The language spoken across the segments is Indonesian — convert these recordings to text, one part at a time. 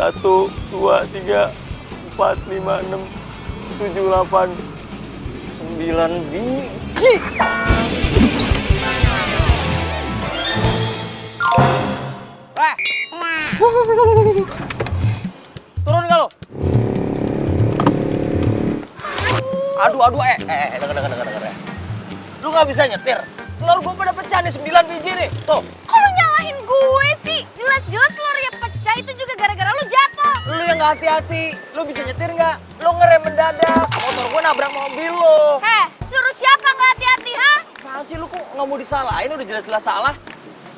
1, 2, 3, 4, 5, 6, 7, 8, 9 biji. Turun nggak lo? Aduh, denger. Lu nggak bisa nyetir. Telur gue pada pecah nih, 9 biji nih. Tuh. Kok lu nyalahin gue sih? Jelas-jelas telurnya pecah itu juga gara-gara lu jatuh. Lu yang nggak hati-hati. Lu bisa nyetir nggak? Lu ngerem mendadak. Motor gue nabrak mobil lo. Suruh siapa nggak hati-hati, ha? Masa sih lu kok nggak mau disalahin? Udah jelas-jelas salah.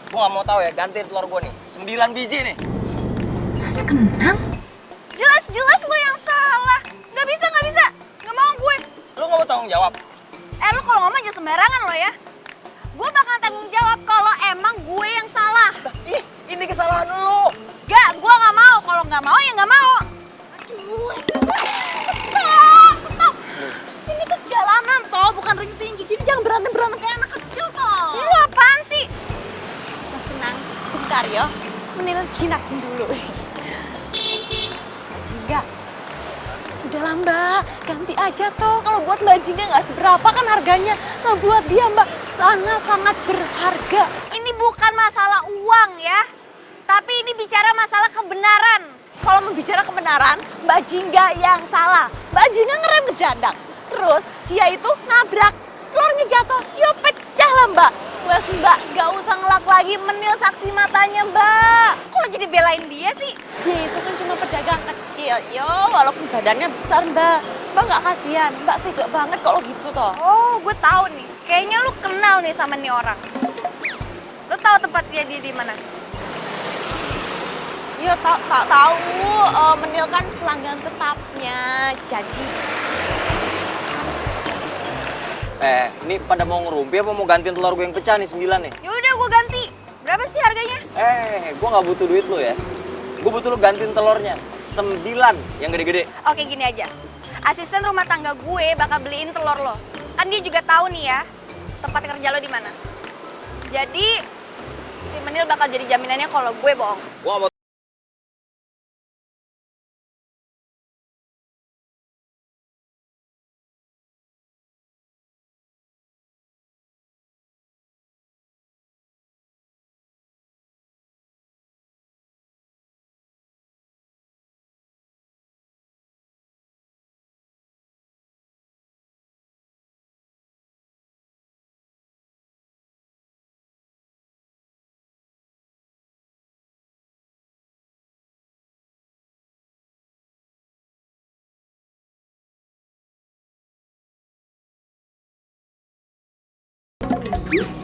Gue nggak mau tahu ya, gantiin telur gue nih. 9 biji nih. Mas Kenang? Jelas-jelas lu yang salah. Nggak bisa. Nggak mau gue. Lu nggak mau tanggung jawab? Lu kalau ngomong aja sembarangan lo ya. Gue bakal tanggung jawab kalau emang gue yang salah. Ih, ini kesalahan lu. Gak, gue nggak mau. Kalau nggak mau ya nggak mau. Aduh, stop. Ini tuh jalanan toh, bukan ring tinju. Jadi jangan berantem kayak anak kecil toh. Lu apaan sih? Mas Kenang, bentar ya. Mendingan jinakin dulu. Jingga. Udahlah Mbak, ganti aja toh. Kalau buat Mbak Jingga nggak seberapa kan harganya. Nah buat dia Mbak sangat berharga. Ini bukan masalah uang ya. Tapi ini bicara masalah kebenaran. Kalau membicara kebenaran, Mbak Jingga yang salah. Mbak Jingga ngerem mendadak. Terus dia itu nabrak. Telurnya jatuh, ya pecah lah Mbak. Wes Mbak, gak usah ngelak lagi, menil saksi matanya Mbak. Kok lo jadi belain dia sih? Dia itu kan cuma pedagang kecil, yo walaupun badannya besar Mbak. Mbak gak kasihan, Mbak tega banget kalau gitu toh. Oh, gue tahu nih. Kayaknya lu kenal nih sama nih orang. Lu tahu tempat dia di mana? Ya tak tahu, Menil kan pelanggan tetapnya. Jadi Ini pada mau ngerumpi apa mau gantiin telur gue yang pecah nih 9 nih? yaudah gue ganti. Berapa sih harganya? Gue nggak butuh duit lu ya. Gue butuh lu gantiin telurnya 9 yang gede-gede. Oke gini aja. Asisten rumah tangga gue bakal beliin telur lo. Kan dia juga tahu nih ya tempat kerja lo di mana. Jadi si Menil bakal jadi jaminannya kalau gue bohong. Gua nggak mau.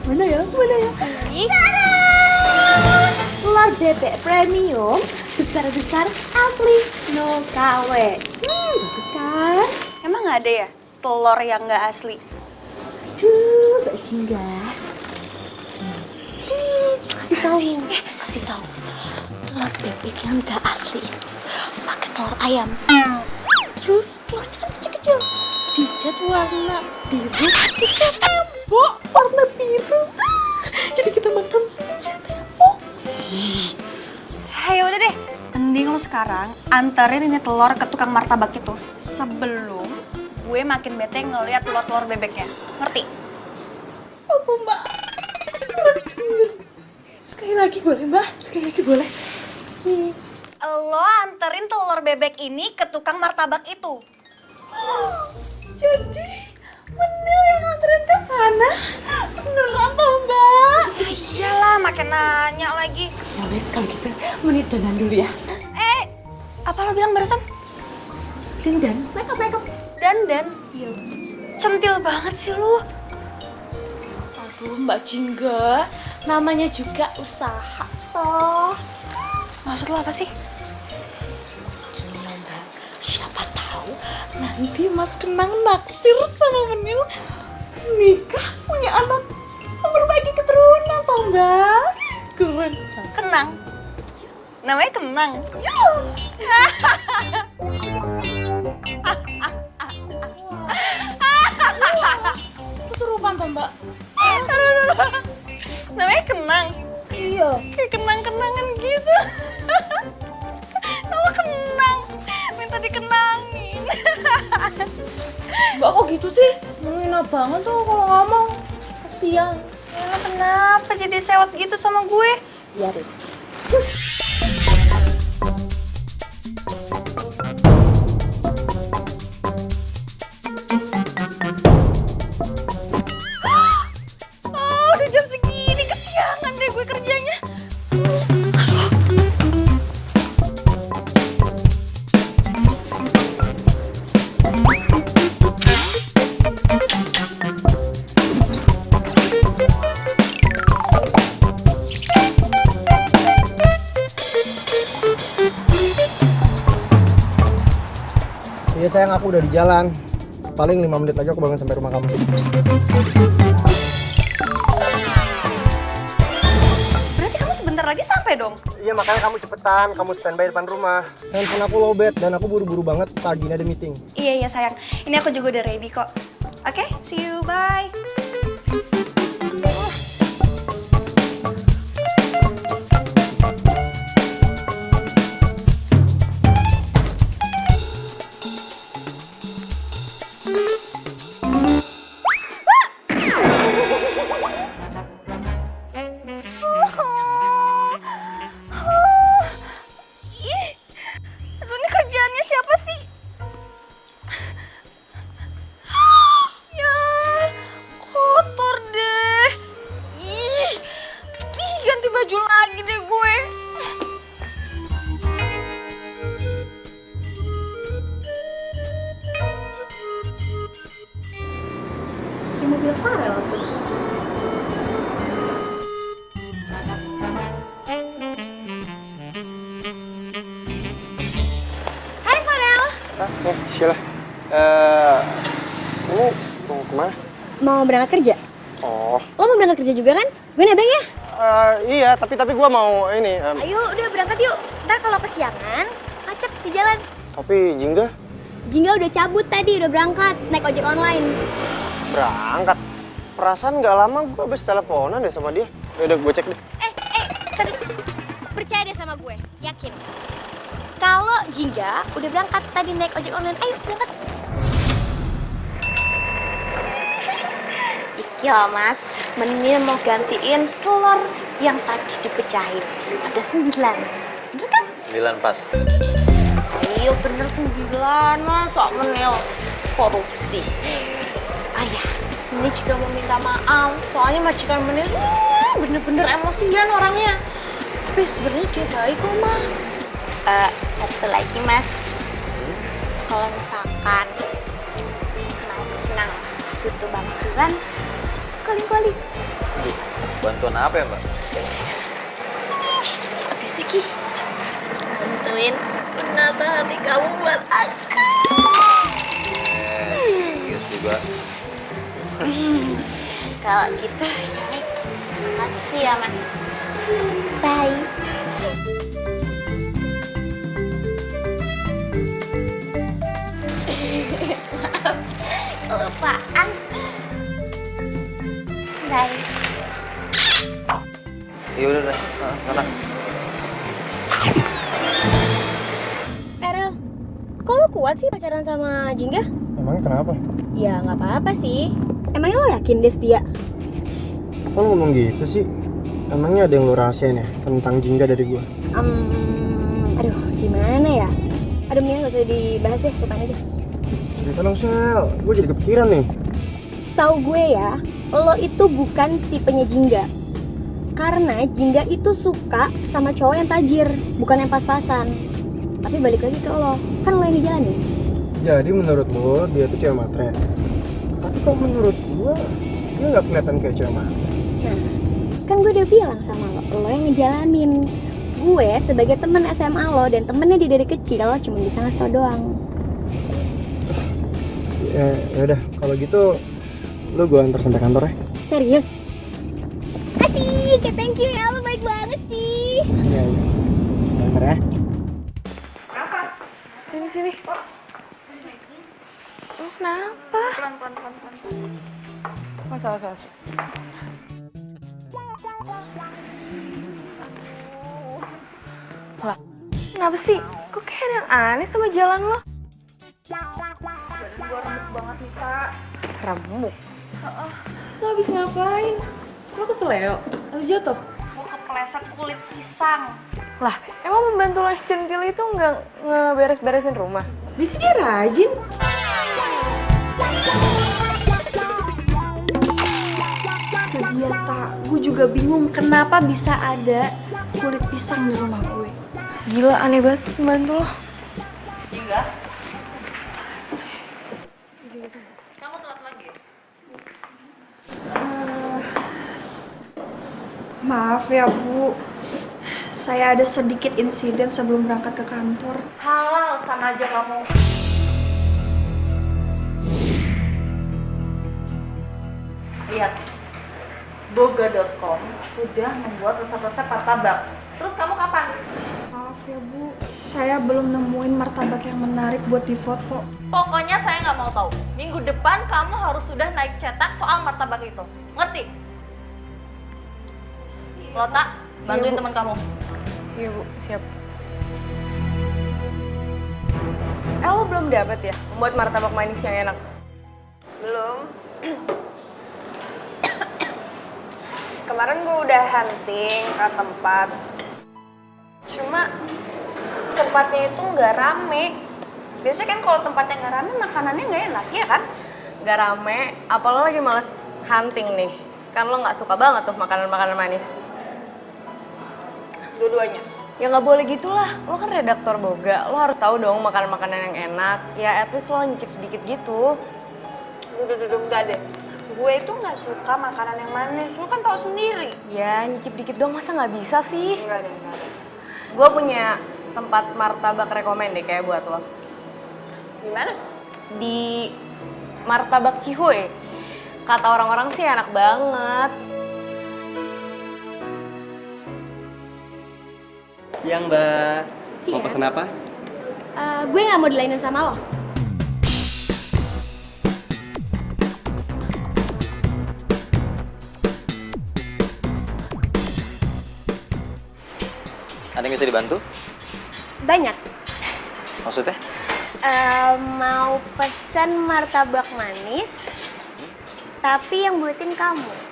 Mana ya? Ih, Telur bebek premium, besar-besar asli, no KW. Bagus kan? emang nggak ada ya telur yang nggak asli? Aduh, Mbak Jingga. Sini, kasih tahu. Telur bebek yang udah asli itu pakai telur ayam. Terus telurnya kan kecil-kecil. Dicat warna biru, dicat tembok warna biru. Jadi kita makan dicat tembok. Ya udah deh, mending lo sekarang anterin ini telur ke tukang martabak itu sebelum gue makin bete ngeliat telur-telur bebeknya. Ngerti? Apa Mbak? Sekali lagi boleh Mbak? Sekali lagi boleh? Lo anterin telur bebek ini ke tukang martabak itu. Jadi Menil yang nganterin ke sana? Beneran toh Mbak? Ya iyalah, makin nanya lagi. Ya wes kalau gitu Menil dandan dulu ya. Apa lo bilang barusan? Dandan, make up. Dandan? Iya. Centil banget sih lu. Aduh Mbak Jingga, namanya juga usaha toh. Maksud lo apa sih? Gini loh Mbak, siapa tahu nanti Mas Kenang naksir sama Menil, nikah, punya anak, memperbaiki keturunan toh Mbak. Keren. Kenang? Namanya Kenang? Kesurupan toh Mbak. Namanya Kenang? Iya. Kayak kenang-kenangan gitu. Nama gitu sih? Menghina banget tuh kalau ngomong. Kasian. Ya, kenapa jadi sewot gitu sama gue? Iya deh. Oh, udah jam segini, kesiangan deh gue kerjanya. Iya sayang, aku udah di jalan. Paling 5 menit lagi aku bakal sampai rumah kamu. Berarti kamu sebentar lagi sampai dong? Iya makanya kamu cepetan, kamu standby depan rumah. Handphone aku lowbat dan aku buru-buru banget, pagi ini ada meeting. Iya sayang, ini aku juga udah ready kok. Oke, see you, bye. Ih, aduh ini kerjaannya siapa sih? Ya, kotor deh. Ih, ganti baju lagi deh gue. Kayak mobil Farel tuh. Hai Farel. Sheila. Kamu mau kemana? Mau berangkat kerja? Oh. Lo mau berangkat kerja juga kan? Gue nebeng ya? Iya, tapi gua mau ini. Ayo udah berangkat yuk. Ntar kalau kesiangan, macet di jalan. Tapi Jingga Jingga udah cabut tadi, udah berangkat. Naik ojek online. berangkat. Perasaan nggak lama gua habis teleponan deh sama dia. Udah gue cek deh. Tapi percaya deh sama gue, yakin. Kalau Jingga udah berangkat tadi naik ojek online, ayo berangkat. Iki loh mas, Menil mau gantiin telur yang tadi dipecahin. Ada 9, bener kan? 9 pas. Ayo bener 9, masa Menil korupsi. Ayah, ini juga mau minta maaf, soalnya majikan Menil bener-bener emosian orangnya. Tapi sebenarnya dia baik kok mas. Satu lagi mas, kalau misalkan mas Nang butuh bantuan, calling. Bantuan apa ya, Mbak? Habis Ki, bantuin menata hati kamu buat aku. Serius juga. Kalau gitu, ya mas, makasih ya mas. Bye. Maaf, kelupaan. Bye. Ya udah, sana. Erel, kok lo kuat sih pacaran sama Jingga? Emangnya kenapa? Ya nggak apa-apa sih. Emangnya lo yakin dia setia? Kok lo ngomong gitu sih? Emangnya ada yang lo rahasiain ya tentang Jingga dari gua? Aduh, gimana ya? Aduh, mendingan gak usah dibahas deh, lupain aja. Cerita dong Sel, gue jadi kepikiran nih. Setahu gue ya, lo itu bukan tipenya Jingga. Karena Jingga itu suka sama cowok yang tajir, bukan yang pas-pasan. Tapi balik lagi ke lo, kan lo yang dijalanin. Jadi menurut lo dia tuh cewek matre. Tapi kok menurut gua dia nggak kelihatan kayak cewek matre. Nah, kan gue udah bilang sama lo yang ngejalanin. Gue sebagai temen SMA lo dan temennya dia dari kecil, lo cuma bisa ngasih tau doang. Ya udah, kalau gitu lo gua antar sampai kantor ya. Serius? Asik, ya thank you ya, lo baik banget sih. Iya. Antar ya. Sini. Oh, kenapa? Pelan. Mas. Lah, kenapa sih? Kok kayak ada yang aneh sama jalan lo? Badan gue remuk banget nih kak. remuk. Lo habis ngapain? Lo keseleo? Atau jatuh? Gue kepleset kulit pisang. Lah, emang membantu lo yang centil itu nggak ngeberes-beresin rumah? Bisa dia rajin. Iya tak, gue juga bingung kenapa bisa ada kulit pisang di rumah gue. Gila, aneh banget membantu lo. Jingga. Kamu telat lagi. Maaf ya Bu, saya ada sedikit insiden sebelum berangkat ke kantor. Halal sana aja kamu. Lihat, boga.com sudah membuat resep-resep martabak. Terus kamu kapan? Maaf ya Bu, saya belum nemuin martabak yang menarik buat difoto. Pokoknya saya nggak mau tahu. Minggu depan kamu harus sudah naik cetak soal martabak itu. Ngerti? Lota, bantuin Bu. teman kamu. Iya Bu, siap. Lo belum dapat ya membuat martabak manis yang enak? Belum. Kemarin gue udah hunting ke tempat. Cuma tempatnya itu nggak rame. Biasanya kan kalau tempatnya nggak rame makanannya nggak enak, ya kan? Gak rame, apa lo lagi males hunting nih? Kan lo gak suka banget tuh makanan-makanan manis. Dua-duanya. Ya nggak boleh gitulah, lo kan redaktor boga, lo harus tahu dong makanan-makanan yang enak. Ya at least lo nyicip sedikit gitu. Duduk enggak deh. Gue itu nggak suka makanan yang manis. Lu kan tahu sendiri. Ya nyicip dikit dong, masa nggak bisa sih? Enggak deh, enggak deh. Gue punya tempat martabak rekomen deh kayak buat lo. Gimana? Di Martabak Cihuy. Kata orang-orang sih enak banget. Siang, Mbak. Mau Siang. pesen apa? Gue nggak mau dilainin sama lo. Ada yang bisa dibantu? Banyak. Maksudnya? Mau pesen martabak manis, tapi yang buatin kamu.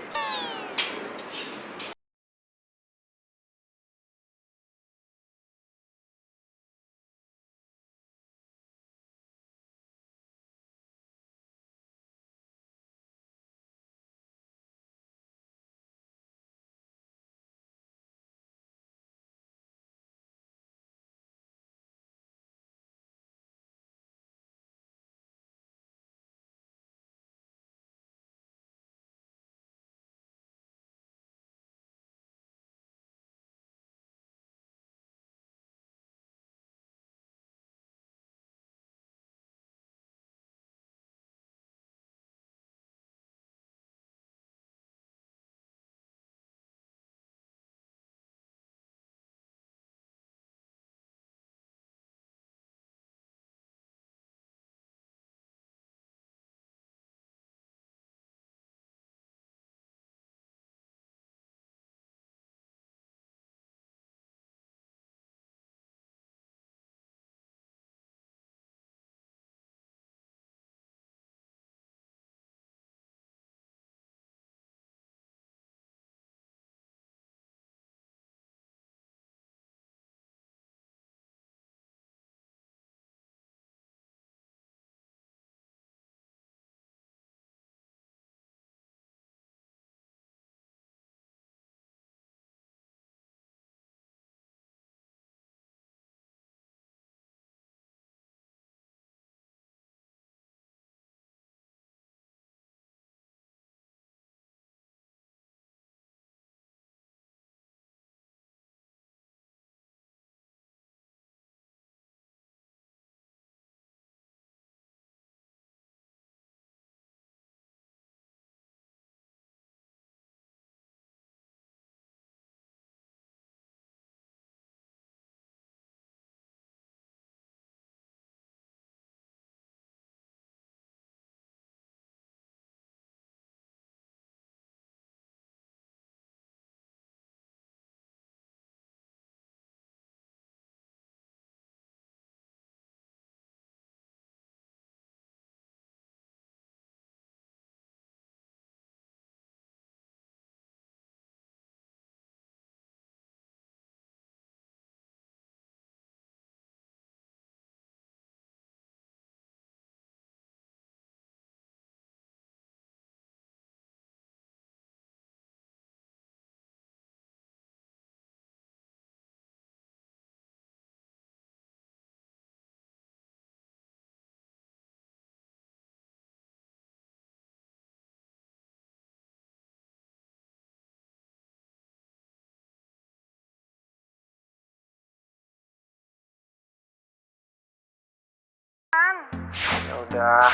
Ya udah,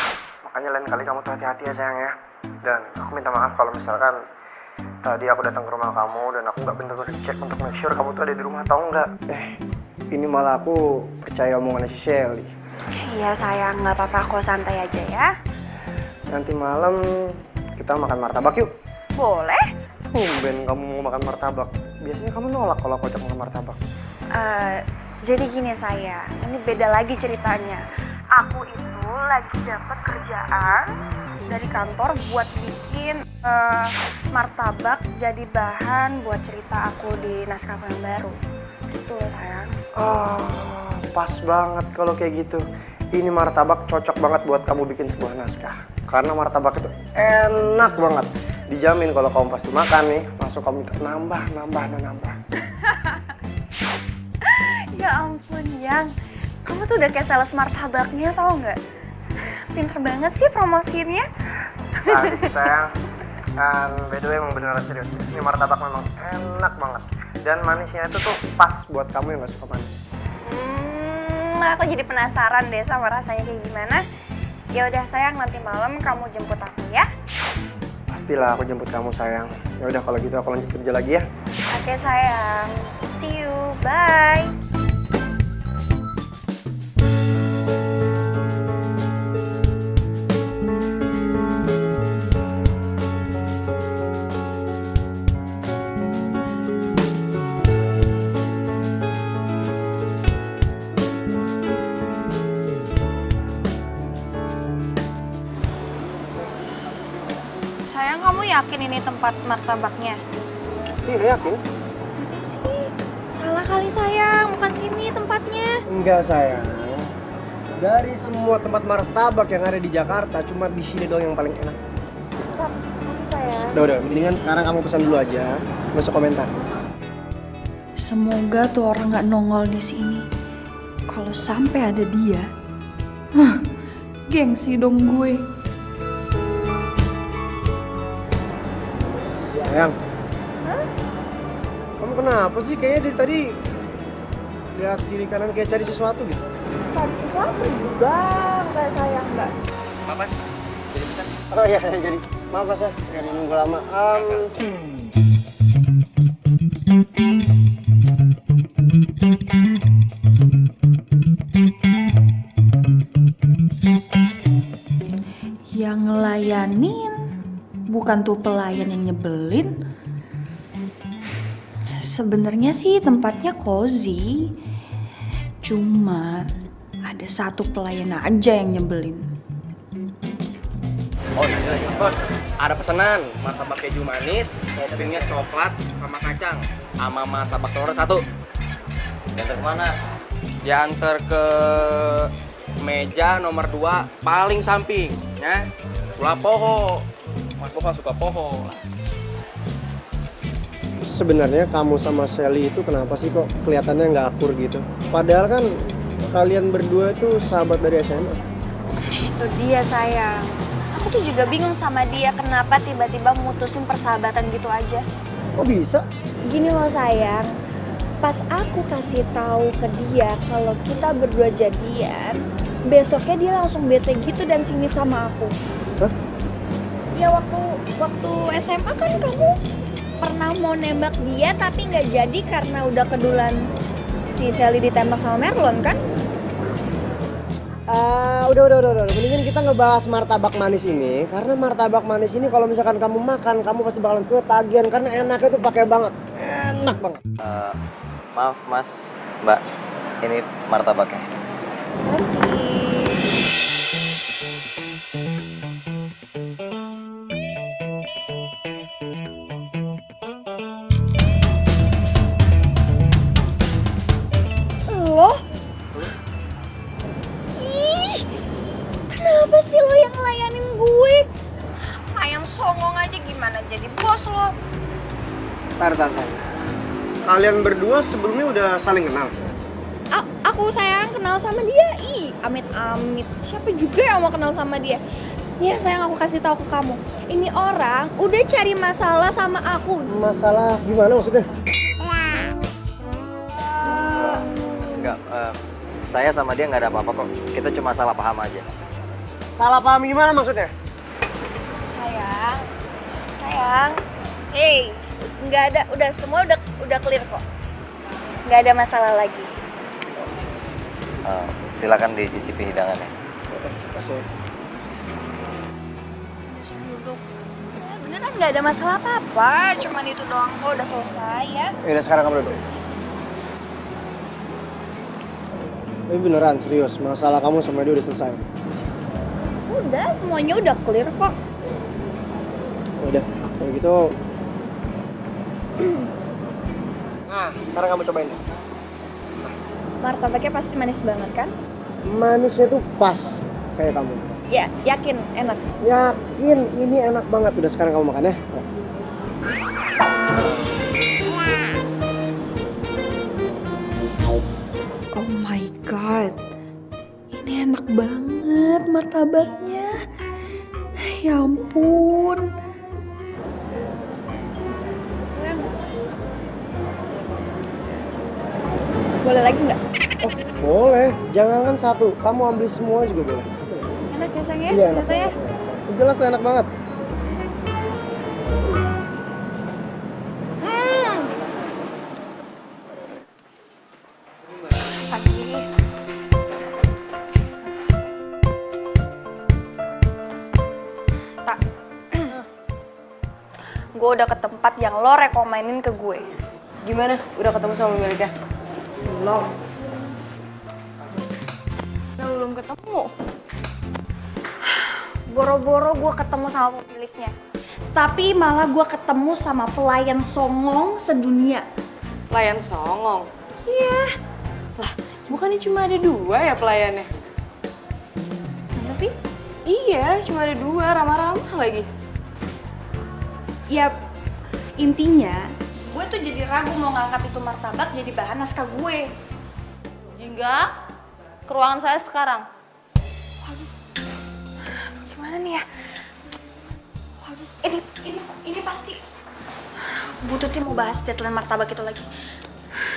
makanya lain kali kamu tuh hati-hati ya sayang ya. Dan aku minta maaf kalau misalkan tadi aku datang ke rumah kamu dan aku nggak bener-bener cek untuk make sure kamu tuh ada di rumah atau enggak. Ini malah aku percaya omongannya si Shelly. Iya sayang, nggak apa-apa, aku santai aja ya. Nanti malam kita makan martabak yuk. Boleh? Ben kamu mau makan martabak. Biasanya kamu nolak kalau aku ajak makan martabak. Jadi gini sayang, ini beda lagi ceritanya. Aku itu lagi dapat kerjaan dari kantor buat bikin martabak jadi bahan buat cerita aku di naskah yang baru. Itu loh sayang. Pas banget kalau kayak gitu. Ini martabak cocok banget buat kamu bikin sebuah naskah. Karena martabak itu enak banget. Dijamin kalau kamu pasti makan nih, langsung kamu minta nambah. Ya ampun Yang, kamu tuh udah kayak sales martabaknya, tau nggak? Pinter banget sih promosiinnya. Nah, sayang. Dan by the way emang beneran serius. Ini martabak memang enak banget. Dan manisnya itu tuh pas buat kamu yang gak suka manis. Aku jadi penasaran deh sama rasanya kayak gimana. Ya udah sayang, nanti malam kamu jemput aku ya. Pastilah aku jemput kamu sayang. Ya udah kalau gitu aku lanjut kerja lagi ya. Oke sayang, see you, bye. Sayang, kamu yakin ini tempat martabaknya? Iya yakin? Masa sih? Salah kali sayang, bukan sini tempatnya. Enggak sayang. Dari semua tempat martabak yang ada di Jakarta, cuma di sini doang yang paling enak. Tapi sayang. Udah, mendingan sekarang kamu pesan dulu aja. Nggak usah komentar. Semoga tuh orang nggak nongol di sini. Kalau sampai ada dia, gengsi dong gue. Sayang. Kamu kenapa sih? Kayaknya dari tadi lihat kiri kanan kayak cari sesuatu gitu. Cari sesuatu juga, nggak sayang nggak? Mas, jadi pesan. Oh iya, jadi maaf mas ya, nggak nunggu lama. Yang ngelayanin bukan tuh pelayan yang nyebelin. Sebenarnya sih tempatnya cozy. Cuma ada satu pelayan aja yang nyebelin. Oh iya, bos. Ada pesanan martabak keju manis, toppingnya coklat sama kacang, sama martabak telur satu. Diantar kemana? Diantar ke meja nomor 2 paling samping, ya. Pula poho. Mas Boka suka poho. Sebenarnya kamu sama Shelly itu kenapa sih kok kelihatannya nggak akur gitu? Padahal kan kalian berdua itu sahabat dari SMA. Itu dia sayang. Aku tuh juga bingung sama dia kenapa tiba-tiba mutusin persahabatan gitu aja. Kok bisa? Gini loh sayang, pas aku kasih tahu ke dia kalau kita berdua jadian, besoknya dia langsung bete gitu dan sini sama aku. Hah? Ya waktu SMA kan kamu pernah mau nembak dia tapi nggak jadi karena udah kedulan si Shelly ditembak sama Merlon kan? Udah. Mendingan kita ngebahas martabak manis ini. Karena martabak manis ini kalau misalkan kamu makan, kamu pasti bakalan ketagihan. Karena enaknya tuh pakai banget. Enak banget. Maaf mas, mbak, ini martabaknya. Masih. Loh? Ih, kenapa sih lo yang ngelayanin gue? Ayam songong aja gimana jadi bos lo? Tar. Kalian berdua sebelumnya udah saling kenal? Aku sayang kenal sama dia. Ih, amit-amit. Siapa juga yang mau kenal sama dia? Ya sayang, aku kasih tahu ke kamu. Ini orang udah cari masalah sama aku. Masalah gimana maksudnya? Enggak, Saya sama dia nggak ada apa-apa kok. Kita cuma salah paham aja. Salah paham gimana maksudnya? Sayang. Hey, nggak ada, semua udah clear kok. Nggak ada masalah lagi. Silakan dicicipi hidangannya. Kasih. Bisa duduk. Ya, beneran nggak ada masalah apa-apa. Cuman itu doang kok, udah selesai ya. Udah sekarang kamu duduk. Tapi beneran serius, masalah kamu sama dia udah selesai. Udah, semuanya udah clear kok. Udah, kalau gitu. Nah, sekarang kamu cobain deh. Martabaknya pasti manis banget kan? Manisnya tuh pas kayak kamu. Ya, yakin enak. Yakin ini enak banget. Udah sekarang kamu makan ya. Oh my god, ini enak banget martabaknya. Ya ampun. Boleh lagi nggak? Oh, boleh. Jangan satu. Kamu ambil semua juga boleh. Enak ya sayang ya? Iya, enak ternyata ya. banget. Jelas enak banget. Pagi. Tak. Gue udah ke tempat yang lo rekomenin ke gue. Gimana? Udah ketemu sama pemiliknya? Belum. Belum ketemu. Boro-boro gue ketemu sama pemiliknya. Tapi malah gue ketemu sama pelayan songong sedunia. Pelayan songong? Iya. Lah, bukannya cuma ada 2 ya pelayannya? Masa sih? Iya, cuma ada 2, ramah-ramah lagi. Ya, intinya gue tuh jadi ragu mau ngangkat itu martabak jadi bahan naskah gue. Jingga, ke ruangan saya sekarang. Gimana nih ya? Waduh, ini pasti Bu Tuti mau bahas deadline martabak itu lagi.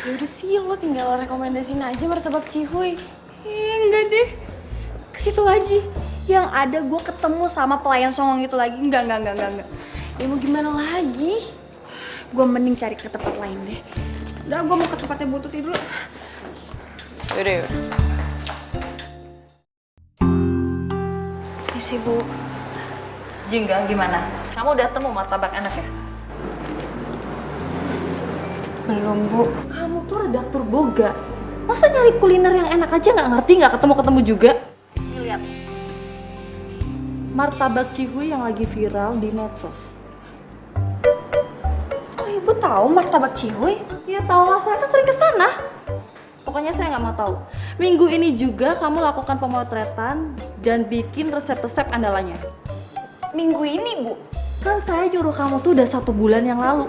Ya udah sih, lo tinggal rekomendasiin aja martabak Cihuy. Enggak deh, ke situ lagi. Yang ada gue ketemu sama pelayan songong itu lagi. Enggak. Ya mau gimana lagi? Gue mending cari ke tempat lain deh. Udah, gue mau ke tempatnya Bu Tuti dulu. Yaudah. Isi Bu. Jingga, gimana? Kamu udah temu martabak enak ya? Belum, Bu. Kamu tuh redaktur boga. Masa nyari kuliner yang enak aja nggak ngerti, nggak ketemu-ketemu juga? Nih, lihat. Martabak Cihuy yang lagi viral di medsos. Kok Ibu tahu martabak Cihuy? Ya tahu lah, saya kan sering kesana. Pokoknya saya nggak mau tahu. Minggu ini juga kamu lakukan pemotretan dan bikin resep-resep andalannya. Minggu ini, Bu. Kan saya nyuruh kamu tuh udah 1 bulan yang lalu.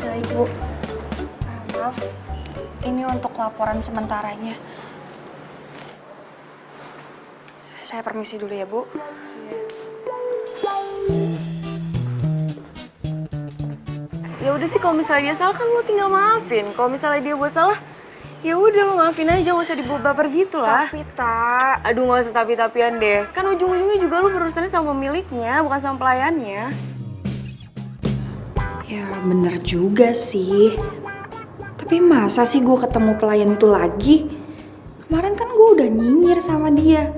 Baik, Bu. Maaf, ini untuk laporan sementaranya. Saya permisi dulu ya, Bu. Ya udah sih, kalau misalnya dia salah kan lo tinggal maafin. Kalau misalnya dia buat salah, ya udah lo maafin aja, gak usah dibawa baper gitu lah. Tapi, Tak. Aduh, gak usah tapi-tapian deh. Kan ujung-ujungnya juga lo berurusannya sama pemiliknya, bukan sama pelayannya. Ya bener juga sih. Tapi masa sih gue ketemu pelayan itu lagi? Kemarin kan gue udah nyinyir sama dia.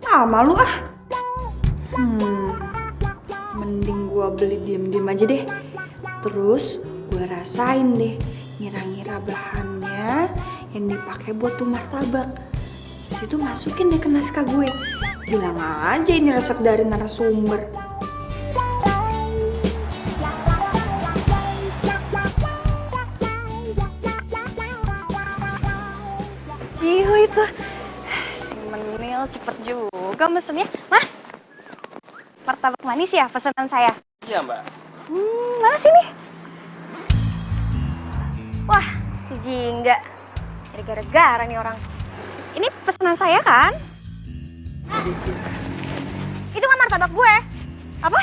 Ah malu ah. Mending gue beli diem-diem aja deh. Terus gue rasain deh, ngira-ngira bahannya yang dipakai buat tuh martabak. Terus itu masukin deh ke naskah gue. Bilang aja ini resep dari narasumber. Cihuy tuh. Si Menil cepet juga mesennya. Mas, martabak manis ya pesanan saya? Iya, Mbak. Mana sini? Wah, si Jingga. Jadi gara-gara nih orang. Ini pesanan saya kan? Itu kan martabak gue. Apa?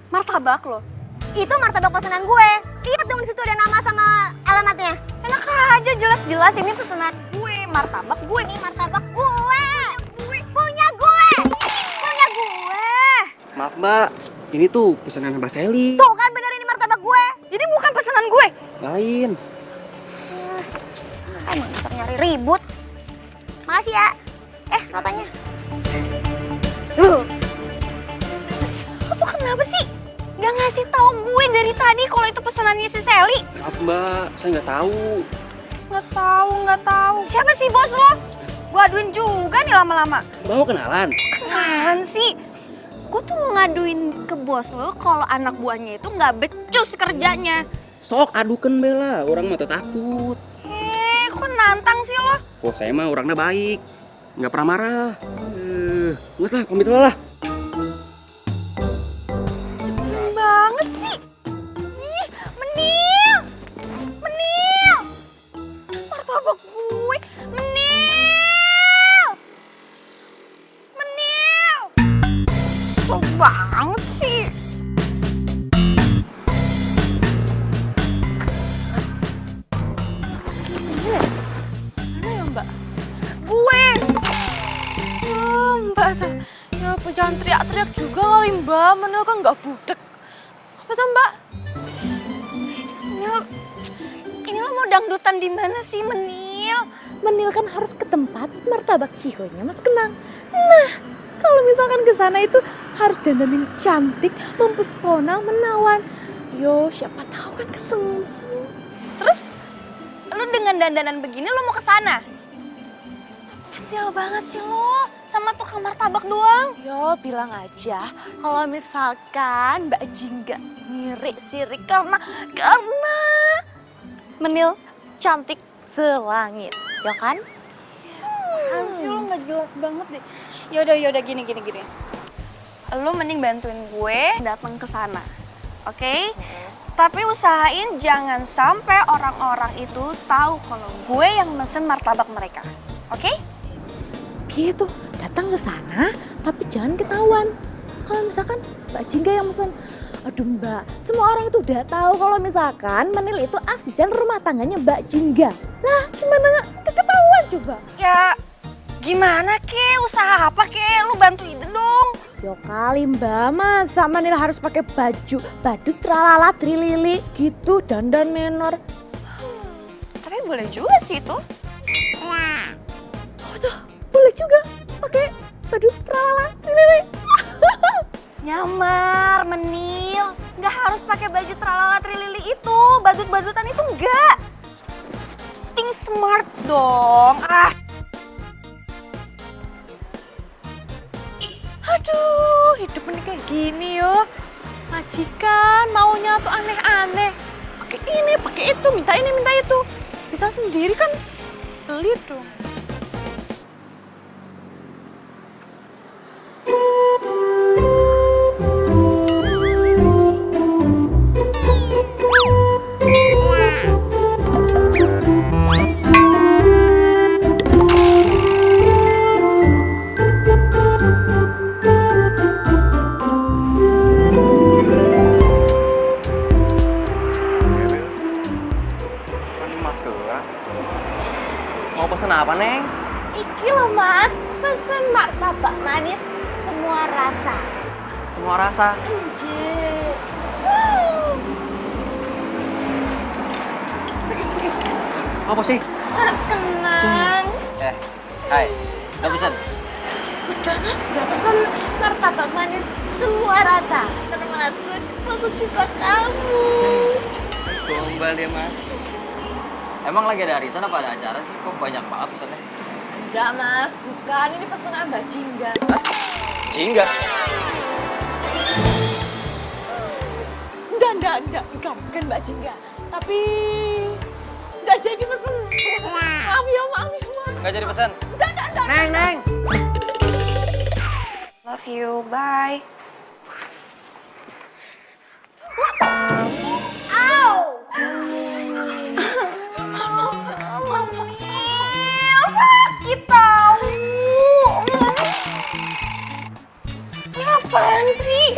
Martabak loh. Itu martabak pesanan gue. Lihat dong di situ ada nama sama alamatnya. Enak aja, jelas-jelas ini pesanan gue, martabak gue. Ini martabak gue. Punya gue. Punya gue. Maaf mbak, ini tuh pesanan Mbak Sally. Tuh kan bener ini martabak gue. Jadi bukan pesanan gue. Lain. Emang bisa nyari ribut. Makasih ya. Rotanya. Lo tuh kenapa sih? Gak ngasih tahu gue dari tadi kalau itu pesanannya si Sally. Maaf mbak, saya nggak tahu. Nggak tahu. Siapa sih bos lo? Gue aduin juga nih lama-lama. Mbak mau kenalan? Kenalan sih. Gue tuh mau ngaduin ke bos lo kalau anak buahnya itu nggak becus kerjanya. Sok adukan Bella, orang mah takut. Kok nantang sih lo? Oh saya mah orangnya baik, nggak pernah marah. Nggak lah, pamit dulu lah. Cepet banget sih. Ih, Menil. Martabak gue. Menil. Cepet banget sih. Mana ya mbak? Gue. Mbak tuh. Ya apa jangan teriak-teriak juga kali mbak. Menil kan nggak budek. Apa tuh mbak? Ini lo mau dangdutan di mana sih Menil? Menil kan harus ke tempat martabak Cihonya Mas Kenang. Nah, kalau misalkan ke sana itu harus dandanin cantik, mempesona, menawan. Yo, siapa tahu kan kesengsem. Terus lo dengan dandanan begini lo mau ke sana? Centil banget sih lo sama tukang martabak doang. Yo, bilang aja kalau misalkan Mbak Jingga sirik karena Menil cantik selangit, ya kan? Sih lo nggak jelas banget deh. Yaudah gini. Lo mending bantuin gue datang ke sana, oke? Tapi usahain jangan sampai orang-orang itu tahu kalau gue yang mesen martabak mereka, oke? Gitu, datang ke sana tapi jangan ketahuan. Kalau misalkan Mbak Jingga yang mesen, aduh Mbak, semua orang itu udah tahu kalau misalkan Menil itu asisten rumah tangganya Mbak Jingga. Lah, gimana nggak ketahuan coba? Ya gimana ke? Usaha apa ke? Lu bantuin dong. Yo kali Mbak, masa Menil harus pakai baju badut tralala trilili gitu, dandan menor. Tapi boleh juga sih itu. Oh tuh, boleh juga pakai badut tralala trilili. Nyamar, Menil. Nggak harus pakai baju tralala trilili itu. Badut-badutan itu enggak. Think smart dong. Aduh, hidup ini kayak gini yo. Majikan maunya tuh aneh-aneh. Pakai ini, pakai itu, minta ini, minta itu. Bisa sendiri kan beli dong. Mau pesen apa Neng? Iki loh Mas, pesen martabak manis semua rasa. Semua rasa. Apa sih? Mas Kenang. Hai, udah pesan? Udah Mas, udah pesen martabak manis semua rasa. Termasuk juga kamu. Gombal ya Mas. Emang lagi ada arisan apa ada acara sih? Kok banyak banget pesannya? Enggak Mas, bukan. Ini pesanan Mbak Jingga. Jingga? Enggak, bukan Mbak Jingga. Tapi enggak jadi pesen. Maaf ya Mas. Nggak jadi pesan? Enggak. Neng. Love you, bye. Menil, sakit tahu. Ini apaan sih?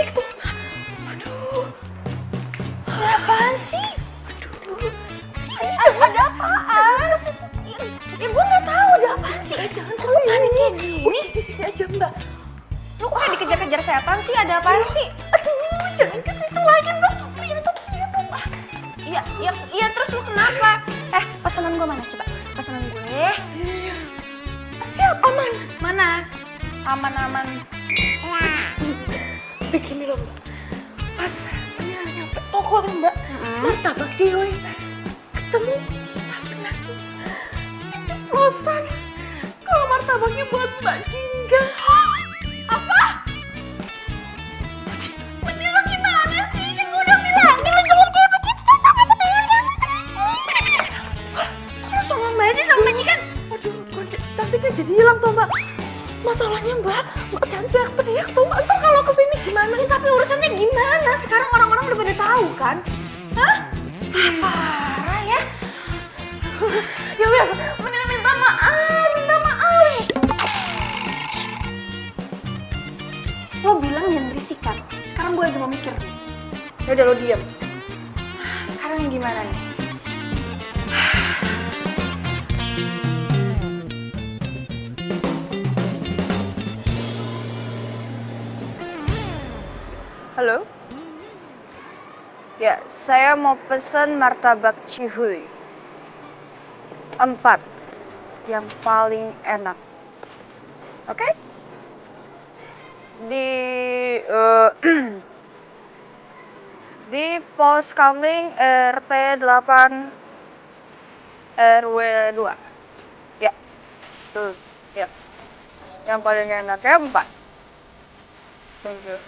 sini aja Mbak. Lu kok kayak dikejar-kejar setan sih? Ada apaan sih? Aduh, jangan ke situ lagi Mbak. Lihat tuh Mbak. Iya, terus lu kenapa? Pesanan gue mana? Coba, pesanan gue. Siap, aman. Mana? Aman. Begini loh Mbak. Pas Mira nyampe toko nih Mbak. Martabak Cihoy. Ketemu Mas Kenang. Keceplosan. Kalau martabaknya buat Mbak Jingga. Apa? Bener lo gimana sih? Kan gue udah bilangin lo jangan kayak begitu sama Bener. Kok lo songong banget sih sama majikan? Aduh, kok cantiknya jadi hilang tuh Mbak. Masalahnya Mbak jangan teriak-teriak tuh. Ntar kalau kesini gimana? Ya, tapi urusannya gimana? Sekarang orang-orang udah pada tahu kan? Hah? Parah ya? Ya wes, mendingan minta maaf. Lo bilang jangan berisik kan? Sekarang gue lagi mau mikir nih. Yaudah lo diem. Sekarang gimana nih? Halo? Ya, saya mau pesen martabak Cihuy. 4. Yang paling enak. Oke? Di Pos Kamling RT 8 RW 2. Ya. Tuh, ya. Yang paling enaknya 4. Thank you.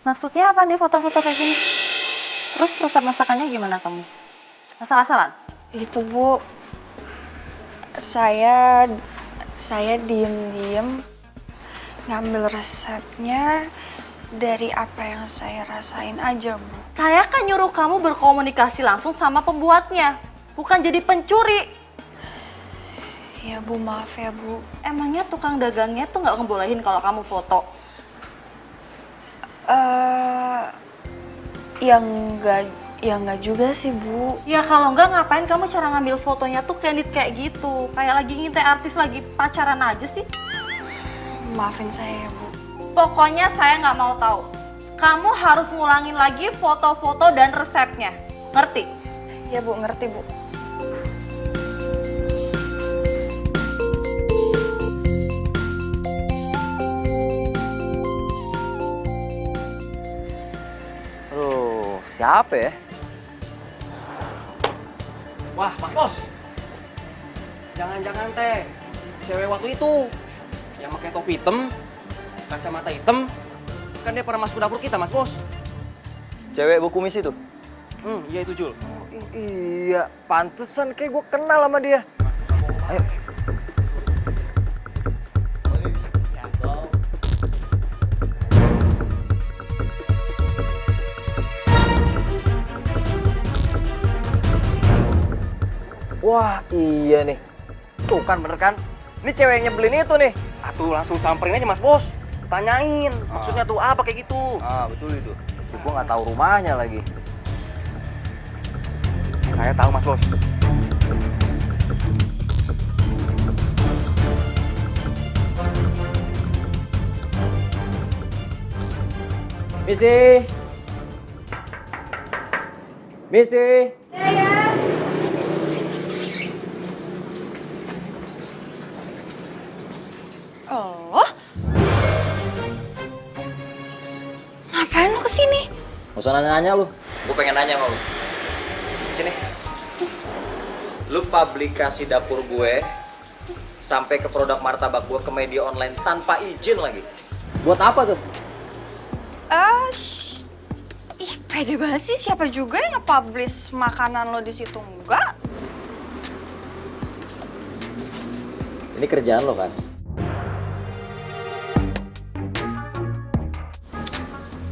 Maksudnya apa nih foto-foto kayak gini? Terus resep masakannya gimana kamu? Asal-asalan? Itu Bu, saya diem-diem ngambil resepnya dari apa yang saya rasain aja Bu. Saya kan nyuruh kamu berkomunikasi langsung sama pembuatnya, bukan jadi pencuri. Ya Bu, maaf ya Bu. Emangnya tukang dagangnya tuh nggak ngebolehin kalau kamu foto? Ya enggak juga sih Bu. Ya kalau nggak ngapain kamu cara ngambil fotonya tuh candid kayak gitu, kayak lagi ngintai artis lagi pacaran aja sih. Maafin saya ya Bu. Pokoknya saya nggak mau tahu. Kamu harus ngulangin lagi foto-foto dan resepnya, ngerti? Ya Bu, ngerti Bu. Aduh, siapa ya? Wah, Mas Bos. Jangan-jangan teh cewek waktu itu yang pakai topi hitam, kacamata hitam, kan dia pernah masuk ke dapur kita, Mas Bos. Cewek bu kumis itu? Iya itu Jul. Iya, pantesan kayak gue kenal sama dia. Ayo. Wah, iya nih. Tuh kan bener kan? Ini cewek yang nyebelin itu nih. Atuh langsung samperin aja Mas Bos. Tanyain, maksudnya tuh apa kayak gitu. Ah, betul itu. Tapi gue nggak tahu rumahnya lagi. Saya tahu Mas Bos. Misi. Misi. Oh? Ngapain lo kesini? Gak usah nanya-nanya lu. Gue pengen nanya sama lu. Sini. Lu publikasi dapur gue sampai ke produk martabak gue ke media online tanpa izin lagi. Buat apa tuh? Ih, pede banget sih. Siapa juga yang nge-publish makanan lo di situ? Enggak. Ini kerjaan lo kan?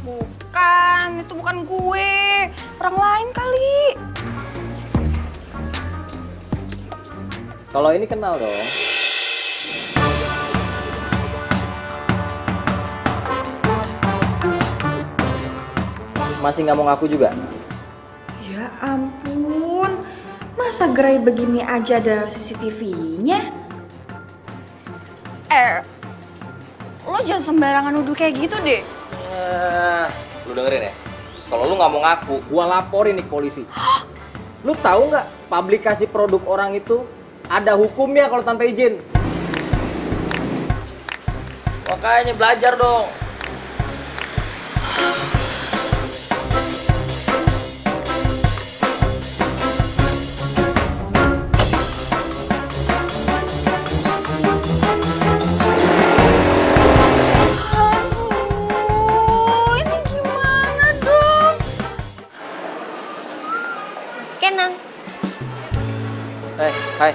Bukan, itu bukan gue. Orang lain kali. Kalau ini kenal dong. Masih nggak mau ngaku juga? Ya ampun. Masa gerai begini aja ada CCTV-nya? Lo jangan sembarangan nuduh kayak gitu deh. Lu dengerin ya? Kalau lu nggak mau ngaku, gua laporin nih ke polisi. Lu tahu nggak publikasi produk orang itu ada hukumnya kalau tanpa izin? Makanya belajar dong. Aduh, ini gimana dong? Mas Kenang, Hai.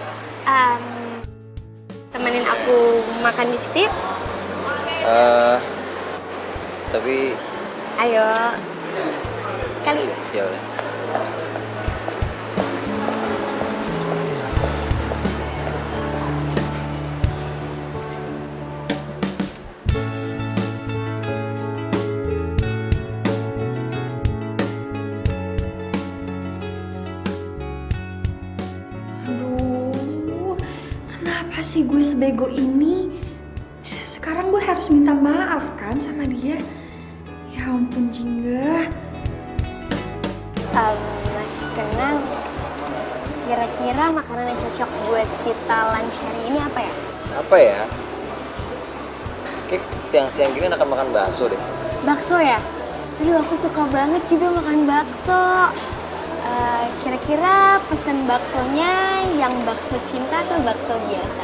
temenin aku makan di situ yuk. Tapi Ayo, sekali. ya udah. Aduh, kenapa sih gue sebego ini? Sekarang gue harus minta maaf kan sama dia. Ya ampun Jingga. Mas Kenang, kira-kira makanan yang cocok buat kita lunch hari ini apa ya? Apa ya? Kayak siang-siang gini akan makan bakso deh. Bakso ya? Aduh, aku suka banget juga makan bakso. Kira-kira pesen baksonya yang bakso cinta atau bakso biasa?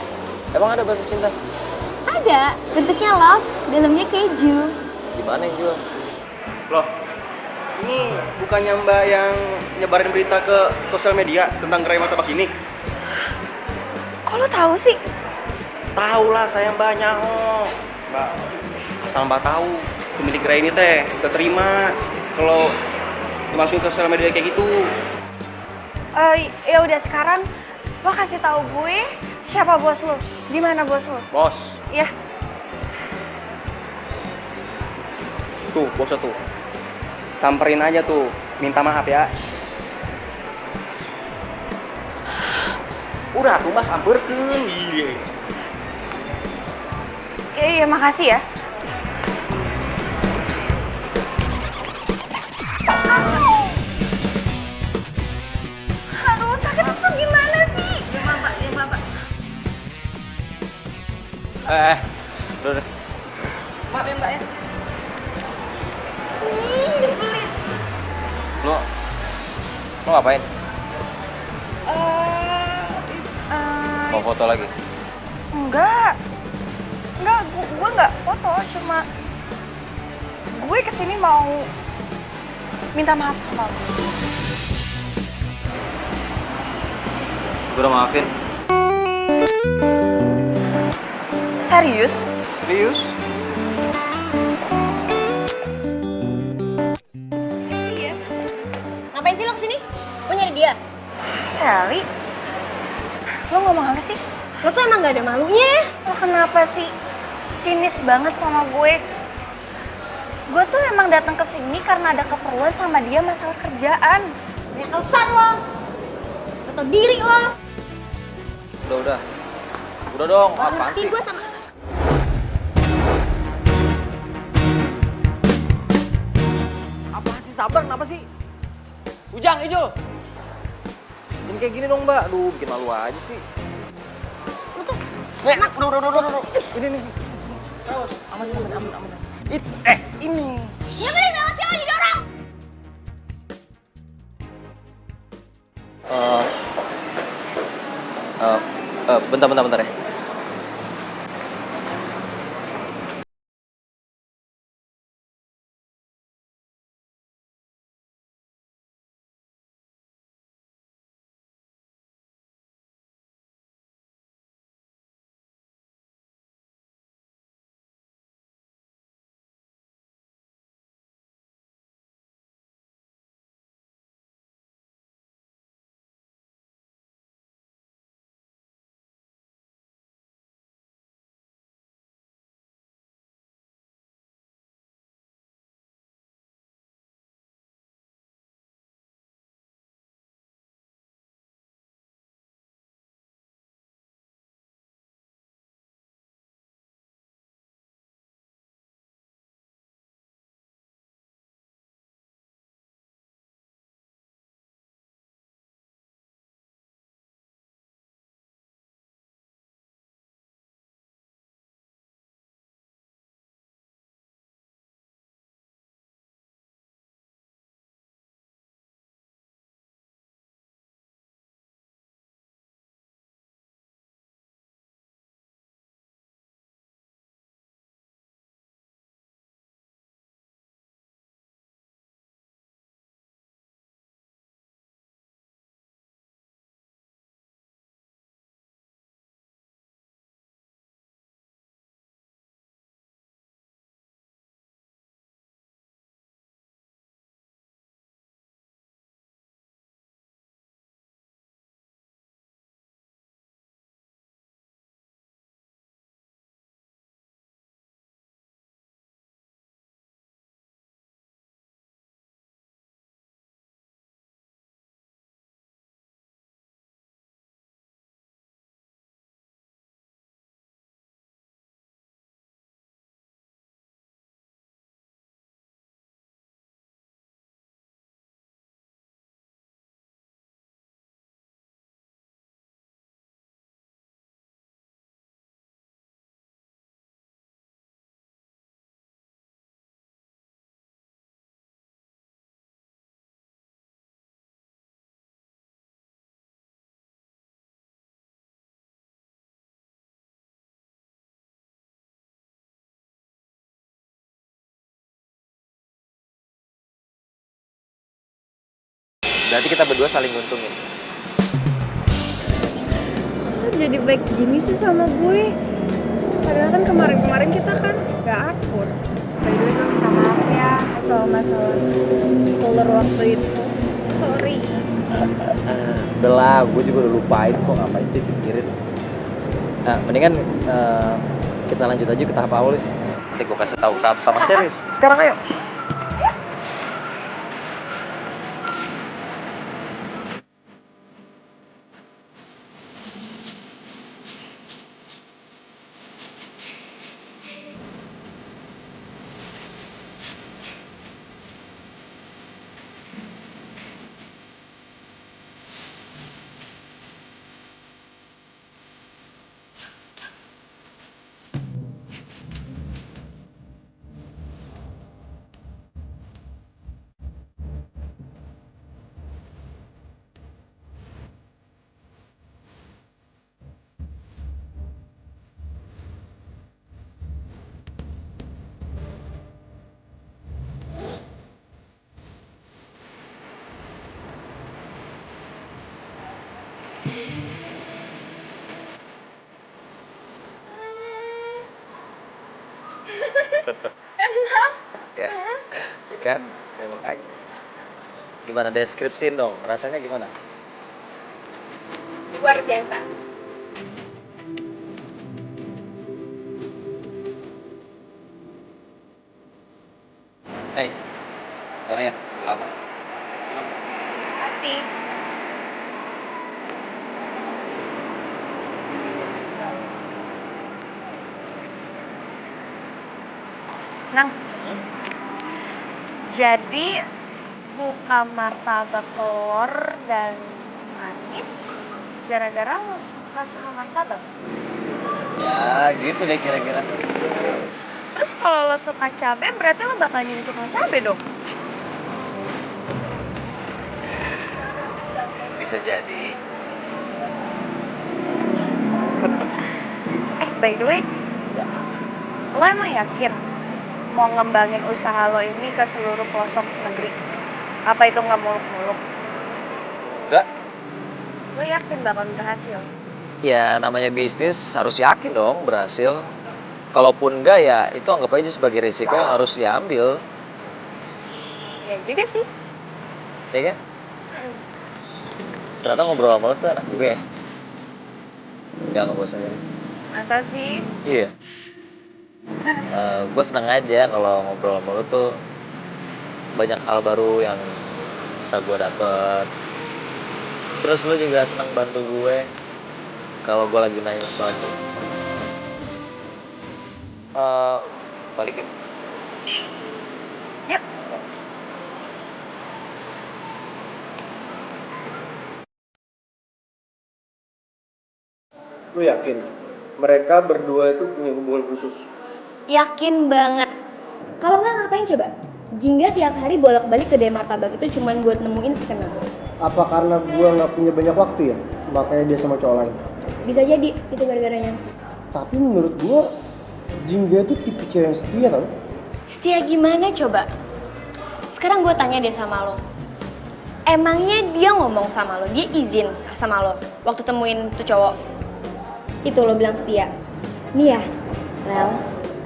Emang ada bakso cinta? Ada, bentuknya love, dalamnya keju. Di mana yang jual? Loh, ini bukannya Mbak yang nyebarin berita ke sosial media tentang gerai martabak ini? Kok lo tahu sih? Tahu lah saya Mbaknya. Mbak, asal Mbak tahu pemilik gerai ini teh kita terima kalau dimasukin ke sosial media kayak gitu. Ya udah sekarang lo kasih tahu gue siapa bos lo, di mana bos lo? Bos, Ya, tuh bosnya tuh. Samperin aja tuh, minta maaf ya. Udah tuh Mas, samperkeun. iya makasih ya. Aduh, sakit itu gimana sih? Udah. Maaf ya Mbak ya. Lo ngapain? Mau foto lagi? Enggak, gue nggak foto, cuma gue kesini mau minta maaf sama lo. Gue udah maafin. Serius? Serius? Iya. Ngapain sih lo kesini? Lo nyari dia? Sally, lo ngomong apa sih? Lo tuh emang gak ada malunya ya? Lo kenapa sih sinis banget sama gue? Gue tuh emang datang ke sini karena ada keperluan sama dia masalah kerjaan. Banyak alasan lo. Gak tau diri lo. Udah. Udah dong, apaan Ngerti sih? gue sama... Apaan sih, sabar, kenapa sih? Ujang, Ijo. Jangan kayak gini dong, Mbak. Aduh, bikin malu aja sih. Lo tuh... Udah. Ini. Terus, aman. Ini. Ya bener banget sih lo jadi orang. Bentar ya. Berarti kita berdua saling nguntungin. Lo jadi baik gini sih sama gue. Padahal kan kemarin-kemarin kita kan gak akur. By the way, gue minta maaf ya soal masalah ular waktu itu. Sorry. Udah lah, gue juga udah lupain kok, ngapain sih pikirin. Nah, mendingan kita lanjut aja ke tahap awal ya. Nanti gue kasih tahu tahap serius. Sekarang ayo. Ya, kan? Memang aja. Gimana deskripsiin dong, rasanya gimana? Luar biasa. sih. Nang, jadi buka martabak telur dan manis gara-gara lo suka sama martabak. Ya gitu deh kira-kira. Terus kalau lo suka cabe, berarti lo bakal jadi tukang cabe dong. Bisa jadi. By the way, lo emang yakin mau ngembangin usaha lo ini ke seluruh pelosok negeri? Apa itu nggak muluk-muluk? Enggak. Lo yakin bakal berhasil? Ya namanya bisnis harus yakin dong berhasil. Kalaupun enggak ya itu anggap aja sebagai risiko yang harus diambil. Ya juga sih. Ya kan? Ternyata ngobrol sama lo tuh anak gue. Gak ngebosenin. Masa sih? Iya. Gue seneng aja kalau ngobrol sama lo tuh banyak hal baru yang bisa gue dapet. Terus lo juga seneng bantu gue kalau gue lagi nanya sesuatu. Balikin. Yuk. Lu yakin mereka berdua itu punya hubungan khusus? Yakin banget. Kalau nggak ngapain coba? Jingga tiap hari bolak-balik ke Martabak itu cuman buat nemuin skenario. Apa karena gua nggak punya banyak waktu ya, makanya dia sama cowok lain? Bisa jadi itu gara-garanya. Tapi menurut gua Jingga itu tipe cewek yang setia tau. Setia gimana coba? Sekarang gue tanya deh sama lo. Emangnya dia ngomong sama lo, dia izin sama lo waktu temuin tuh cowok? Itu lo bilang setia. Nih ya, Lel,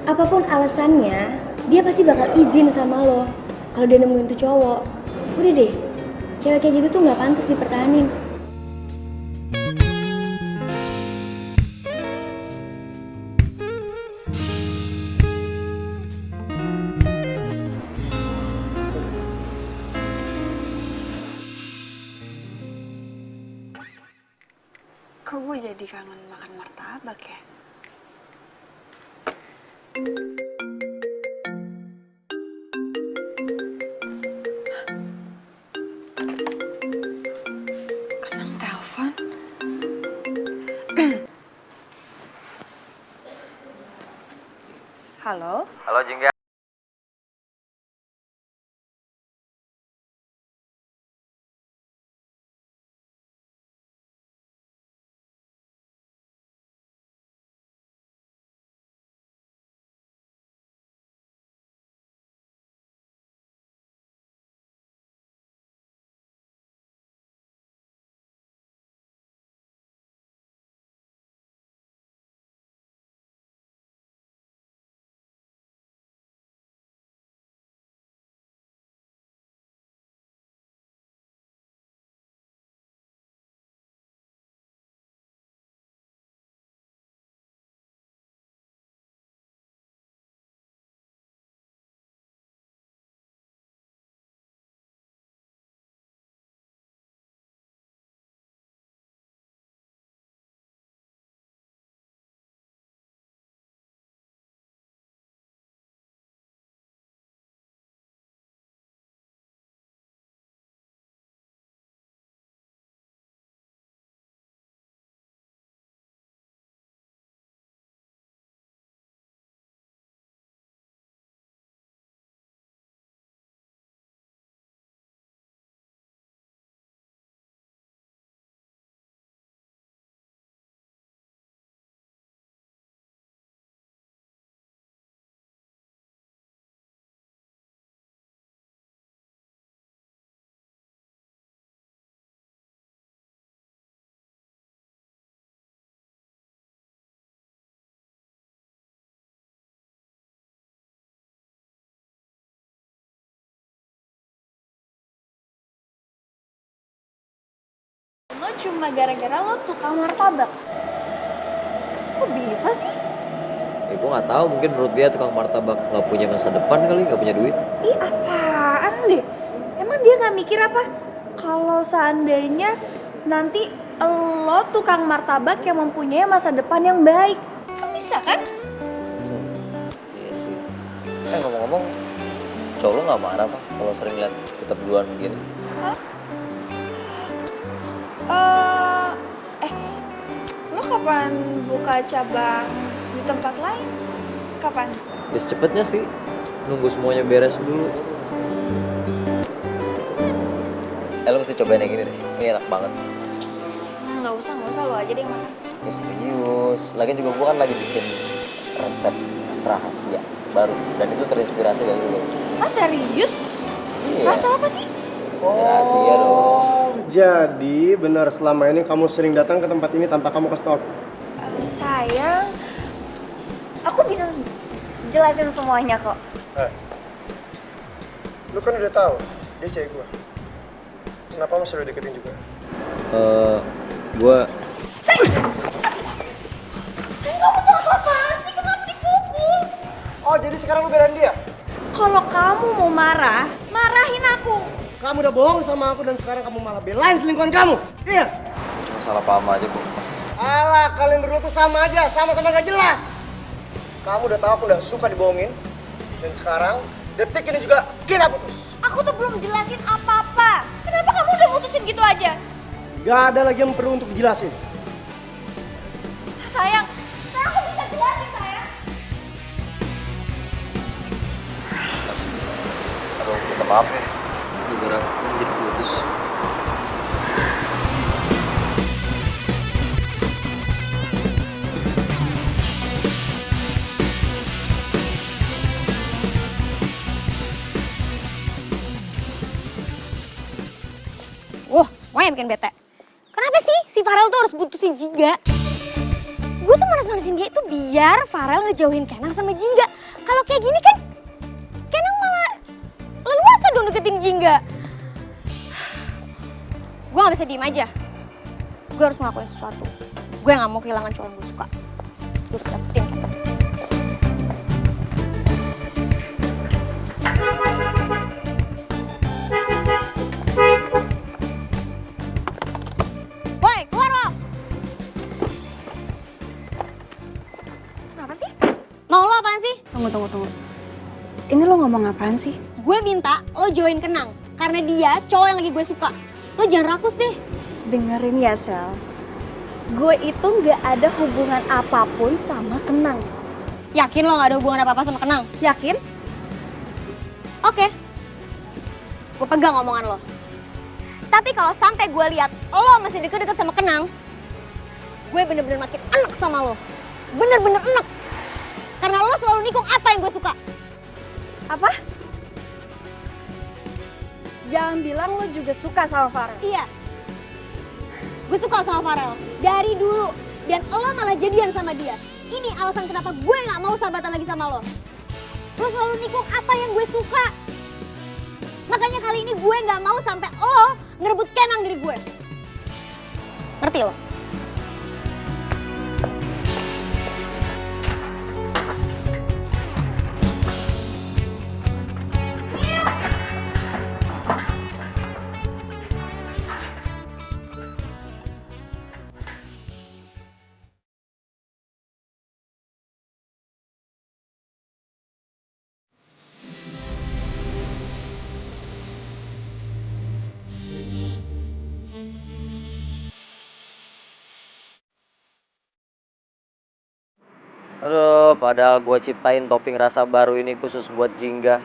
apapun alasannya, dia pasti bakal izin sama lo kalau dia nemuin tuh cowok. Udah deh, cewek kayak gitu tuh nggak pantas dipertahanin. Kok gue jadi kangen makan martabak ya? Kenang telepon. Halo? Halo Jingga. Lo cuma gara-gara lo tukang martabak. Kok bisa sih? Ya gue nggak tahu, mungkin menurut dia tukang martabak nggak punya masa depan kali, nggak punya duit. Ih apaan deh? Emang dia nggak mikir apa? kalau seandainya nanti lo tukang martabak yang mempunyai masa depan yang baik. Kan bisa kan? Iya sih. Ngomong-ngomong, cowok lo nggak marah apa kalau sering lihat kita berduaan begini? Lo kapan buka cabang di tempat lain? Kapan? Ya secepatnya sih, nunggu semuanya beres dulu. Lo mesti cobain yang ini deh, ini enak banget. Nggak usah lo aja deh yang makan. Ya serius, lagian juga gue kan lagi bikin resep rahasia baru dan itu terinspirasi dari lo. Ah serius? Iya. Rasa apa sih? Rahasia dong. Jadi benar selama ini kamu sering datang ke tempat ini tanpa kamu kasih tahu aku? Sayang, aku bisa jelasin semuanya kok. Lu kan udah tahu dia cewek gua. Kenapa masih lo deketin juga? Gue Sayang, kamu tuh apa-apaan sih? Kenapa dipukul? Oh jadi sekarang lu belain dia? Kalau kamu mau marah, marahin aku. Kamu udah bohong sama aku dan sekarang kamu malah belain selingkuhan kamu. Iya. cuma salah paham aja kok, Mas. Alah, kalian berdua tuh sama aja, sama-sama gak jelas. Kamu udah tahu aku udah suka dibohongin. Dan sekarang, detik ini juga kita putus. Aku tuh belum jelasin apa-apa. Kenapa kamu udah putusin gitu aja? Gak ada lagi yang perlu untuk dijelasin. Sayang, aku bisa jelasin sayang. Aduh, minta maaf nih. Gara-gara aku jadi putus. Wah, semuanya bikin bete. Kenapa sih si Farel tuh harus putusin Jingga? Gue tuh manas-manasin dia itu biar Farel ngejauhin Kenang sama Jingga. Kalau kayak gini kan, Kenang malah leluasa dong deketin Jingga. Gue gak bisa diem aja. Gue harus ngelakuin sesuatu. Gue gak mau kehilangan cowok yang gue suka. Terus dapetin Kenang. Woi, keluar lo! Kenapa sih? Mau lo apaan sih? Tunggu. Ini lo ngomong apaan sih? Gue minta lo join Kenang. Karena dia cowok yang lagi gue suka. Lo jangan rakus deh. Dengerin ya, Sel. Gue itu gak ada hubungan apapun sama Kenang. Yakin lo gak ada hubungan apa-apa sama Kenang? Yakin? Oke. Gue pegang omongan lo. Tapi kalau sampai gue lihat lo masih deket-deket sama Kenang, gue bener-bener makin enek sama lo. Bener-bener enek. Karena lo selalu nikung apa yang gue suka. Apa? Jangan bilang lo juga suka sama Farel. Iya. Gue suka sama Farel. Dari dulu. Dan lo malah jadian sama dia. Ini alasan kenapa gue gak mau sahabatan lagi sama lo. Lo selalu nikung apa yang gue suka. Makanya kali ini gue gak mau sampai lo ngerebut Kenang dari gue. Ngerti lo? Aduh, padahal gue ciptain topping rasa baru ini khusus buat Jingga.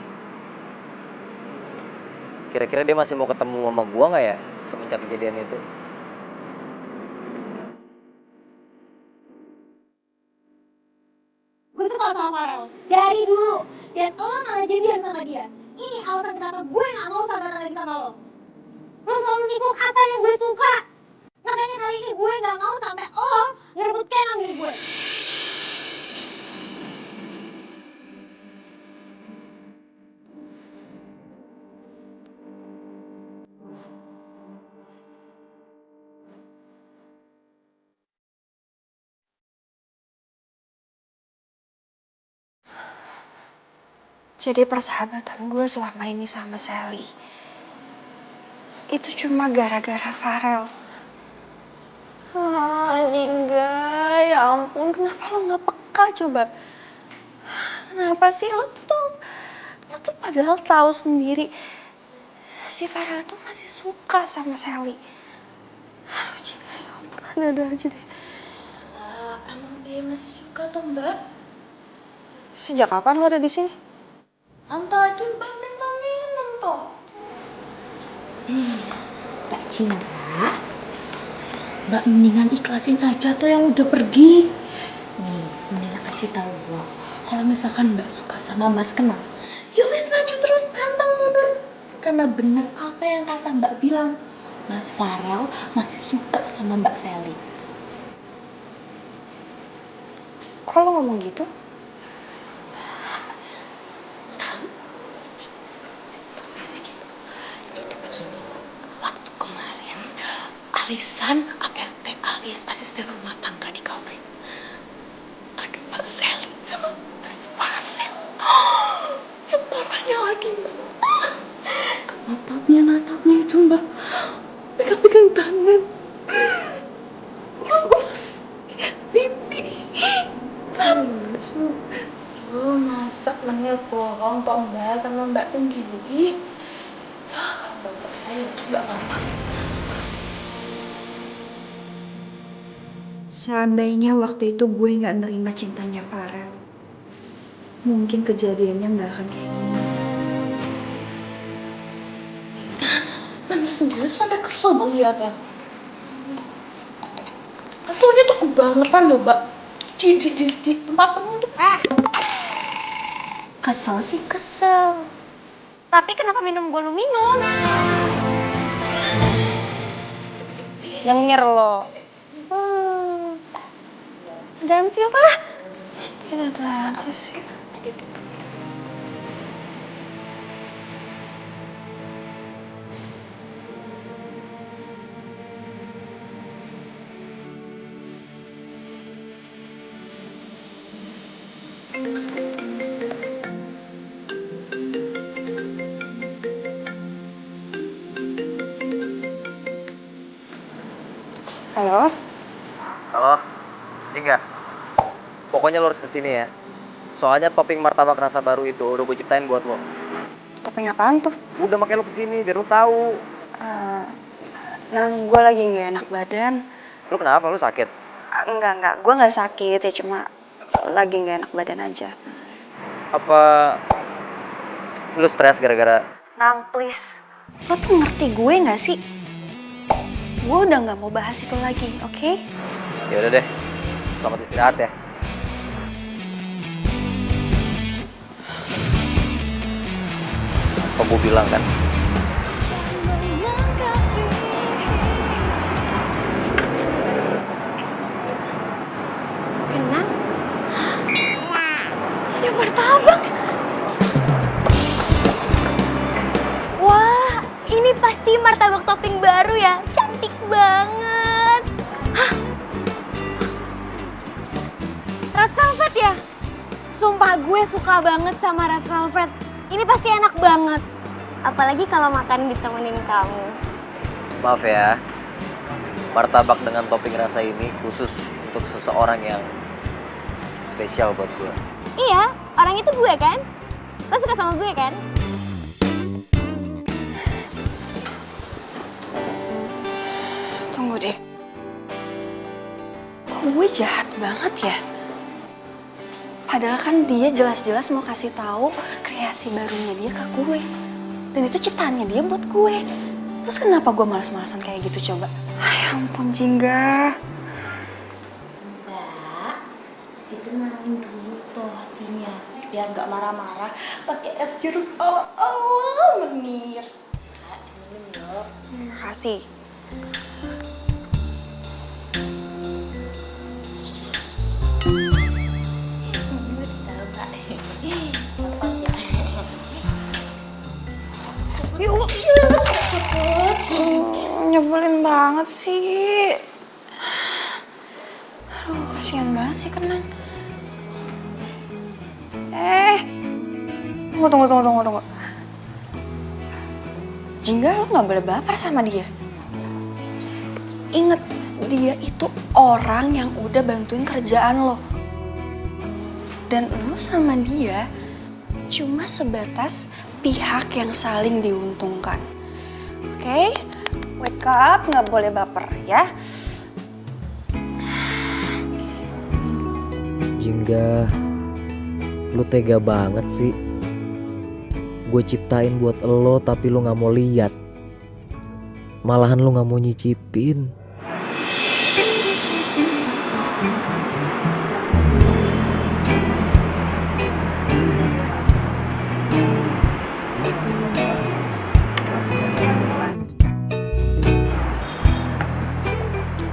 Kira-kira dia masih mau ketemu sama gue nggak ya semenjak kejadian itu? Gue suka sama Farel. Dari dulu. Dan lo malah jadian sama dia. Ini alasan kenapa gue gak mau sahabatan lagi sama lo. Lo selalu nikung apa yang gue suka. Makanya kali ini gue gak mau sampai lo ngerebut Kenang dari gue. Jadi persahabatan gue selama ini sama Sally itu cuma gara-gara Farel. Jingga, ya ampun, kenapa lo nggak peka coba? Kenapa sih lo tuh padahal tahu sendiri si Farel tuh masih suka sama Sally. Aduh, Jingga, ya ampun, ada aja deh. Emang dia masih suka tuh Mbak? Sejak kapan lo ada di sini? Tadi Mbak minta minum tuh. Mbak Cinta, Mbak mendingan ikhlasin aja tuh yang udah pergi. Nih, mendingan kasih tahu Mbak. Kalau misalkan Mbak suka sama Mas Kenal, ya wes maju terus pantang mundur. Karena bener apa yang kata Mbak bilang, Mas Farel masih suka sama Mbak Sally. Kok lo ngomong gitu? Waktu kemarin, Alisan ART alias asisten rumah tangga di kafe. Ada Mbak Sally sama Mas Farel. Yang parahnya lagi Mbak. Natapnya itu Mbak. Pegang-pegang tangan. Terus pipi. Oh, masa menil bohong toh Mbak sama Mbak sendiri. Kalau Mbak saya juga apa. Seandainya waktu itu gue nggak nerima cintanya Farel, mungkin kejadiannya nggak akan kayak gini. Bener sendiri tuh sampai kesel Bang liatnya. Keselnya tuh kebangetan loh Mbak. Di tempat penuh tuh. Kesel sih kesel. Tapi kenapa minum gue lu minum? Nyengir lo. Ganti lah. Tidak ada sih. Halo? Halo, Jingga. Pokoknya lo harus kesini ya. Soalnya topping martabak rasa baru itu udah gue ciptain buat lo. Topeng apaan tuh? Udah makanya lo kesini biar lo tahu. Gue lagi nggak enak badan. Lo kenapa? Lo sakit? Enggak. Gue nggak sakit ya, cuma lagi nggak enak badan aja. Apa lo stres gara-gara? Nang, please. Lo tuh ngerti gue nggak sih? Gue udah nggak mau bahas itu lagi, oke? Ya udah deh. Selamat istirahat ya. Apa gue bilang kan? Kenang? Ada martabak. Wah, ini pasti martabak topping baru ya. Cantik banget. Hah? Red velvet ya? Sumpah gue suka banget sama red velvet. Ini pasti enak banget. Apalagi kalau makan ditemenin kamu. Maaf ya. Martabak dengan topping rasa ini khusus untuk seseorang yang spesial buat gue. Iya, orang itu gue kan? Lo suka sama gue kan? Tunggu deh. Kok gue jahat banget ya? Padahal kan dia jelas-jelas mau kasih tahu kreasi barunya dia ke gue. Dan itu ciptaannya dia buat gue. Terus kenapa gue malas-malasan kayak gitu coba? Ya ampun, Jingga. Mbak, ditenangin dulu tuh hatinya. Biar nggak marah-marah. Pakai es jeruk ala-ala menir. Mbak, minum yuk. Makasih. Yuk, nyebelin banget sih. Aduh, kasihan banget sih Kenang. Tunggu. Jingga lo gak boleh baper sama dia. Ingat, dia itu orang yang udah bantuin kerjaan lo. Dan lo sama dia cuma sebatas pihak yang saling diuntungkan. Oke? Wake up, gak boleh baper ya. Jingga, lu tega banget sih. Gue ciptain buat lo tapi lu gak mau lihat. Malahan lu gak mau nyicipin.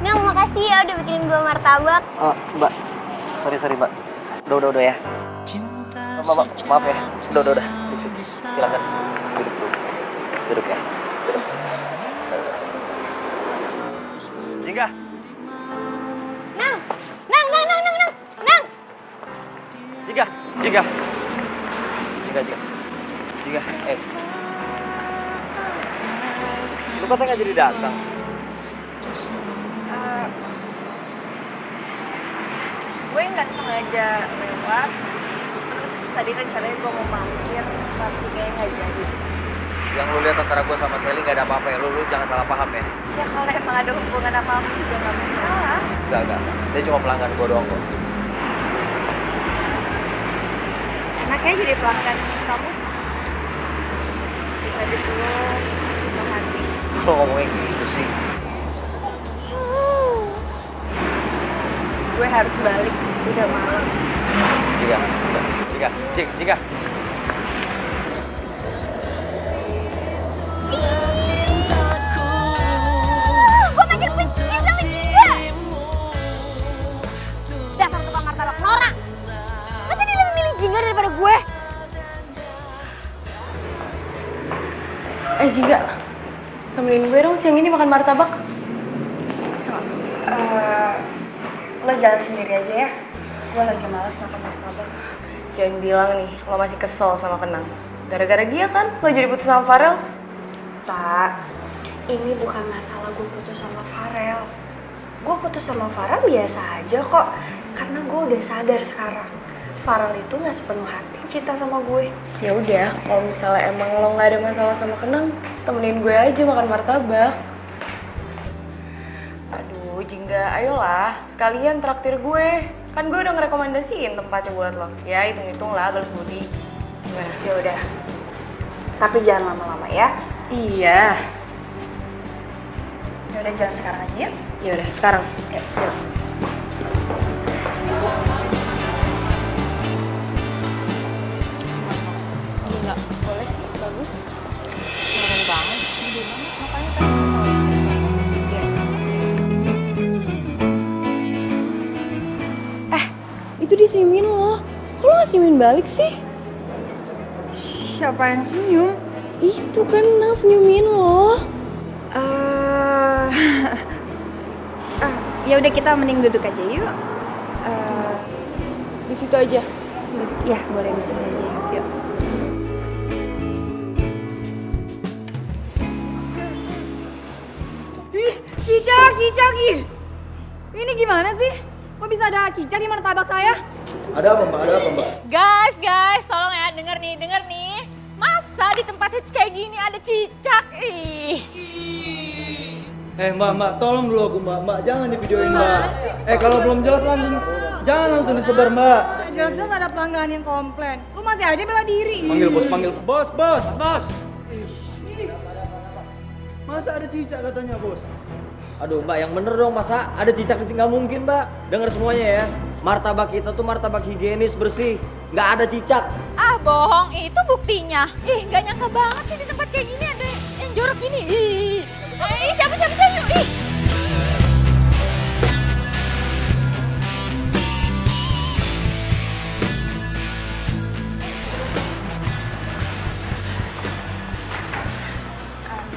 Nang, makasih ya udah bikinin gue martabak. Oh, Mbak. Sorry, Mbak. Udah ya. Maaf ya. Udah. Silakan. Duduk dulu. Duduk ya. Jingga. Nang. Jingga. Lu katanya nggak jadi datang. Gue nggak sengaja lewat. Terus tadi rencananya gue mau mampir, tapi kayaknya nggak jadi. Yang lu lihat antara gue sama Sally nggak ada apa-apa ya. Lu jangan salah paham ya. Ya kalau emang ada hubungan apa-apa juga nggak masalah. Enggak. Dia cuma pelanggan gue doang kok. Enaknya jadi pelanggan kamu. Bisa dipeluk, bisa hati. Kalau ngomongnya gitu sih. Gue harus balik, udah malam. Jingga. Gue makin benci sama Jingga. Dasar tukang martabak norak. Masa dia lebih milih Jingga daripada gue? Jingga, temenin gue dong siang ini makan martabak. Bisa nggak? Lo jalan sendiri aja ya. Gue lagi malas makan martabak. Jangan bilang nih, lo masih kesel sama Kenang. Gara-gara dia kan, lo jadi putus sama Farel. Tak, ini bukan masalah gue putus sama Farel. Gue putus sama Farel biasa aja kok. Karena gue udah sadar sekarang. Farel itu gak sepenuh hati cinta sama gue. Ya udah, kalau misalnya emang lo nggak ada masalah sama Kenang, temenin gue aja makan martabak. Aduh, Jingga, ayolah, sekalian traktir gue. Kan gue udah ngerekomendasiin tempatnya buat lo. Ya, hitung-hitung lah, balas budi. Gimana? Ya udah. Tapi jangan lama-lama ya. Iya. Ya udah jalan sekarang aja ya. Ya udah, sekarang. Yuk. Gila, boleh sih, bagus. Keren banget. Itu dia senyumin lo. Kok lo gak senyumin balik sih? Siapa yang senyum? Itu kan Nang senyumin lo. Ya udah kita mending duduk aja yuk. Di situ aja. Ya boleh di sini aja. Yuk. Cicak, ih. Ini gimana sih? Kok bisa ada cicak di martabak saya? Ada apa mbak? Guys, tolong ya, denger nih. Masa di tempat hits kayak gini ada cicak? Ih. Mbak, tolong dulu aku mbak, jangan di videoin mbak. Kalau belum jelas jangan langsung disebar mbak. Jelas-jelas ada pelanggan yang komplain. Lu masih aja bela diri. Panggil bos. Masa ada cicak katanya bos? Aduh mbak, yang bener dong, masa ada cicak di sini? Nggak mungkin mbak. Dengar semuanya ya, martabak kita tuh martabak higienis, bersih, nggak ada cicak. Ah, bohong, itu buktinya. Ih, gak nyangka banget sih di tempat kayak gini ada yang jorok gini. Ih, cabut yuk. Ih.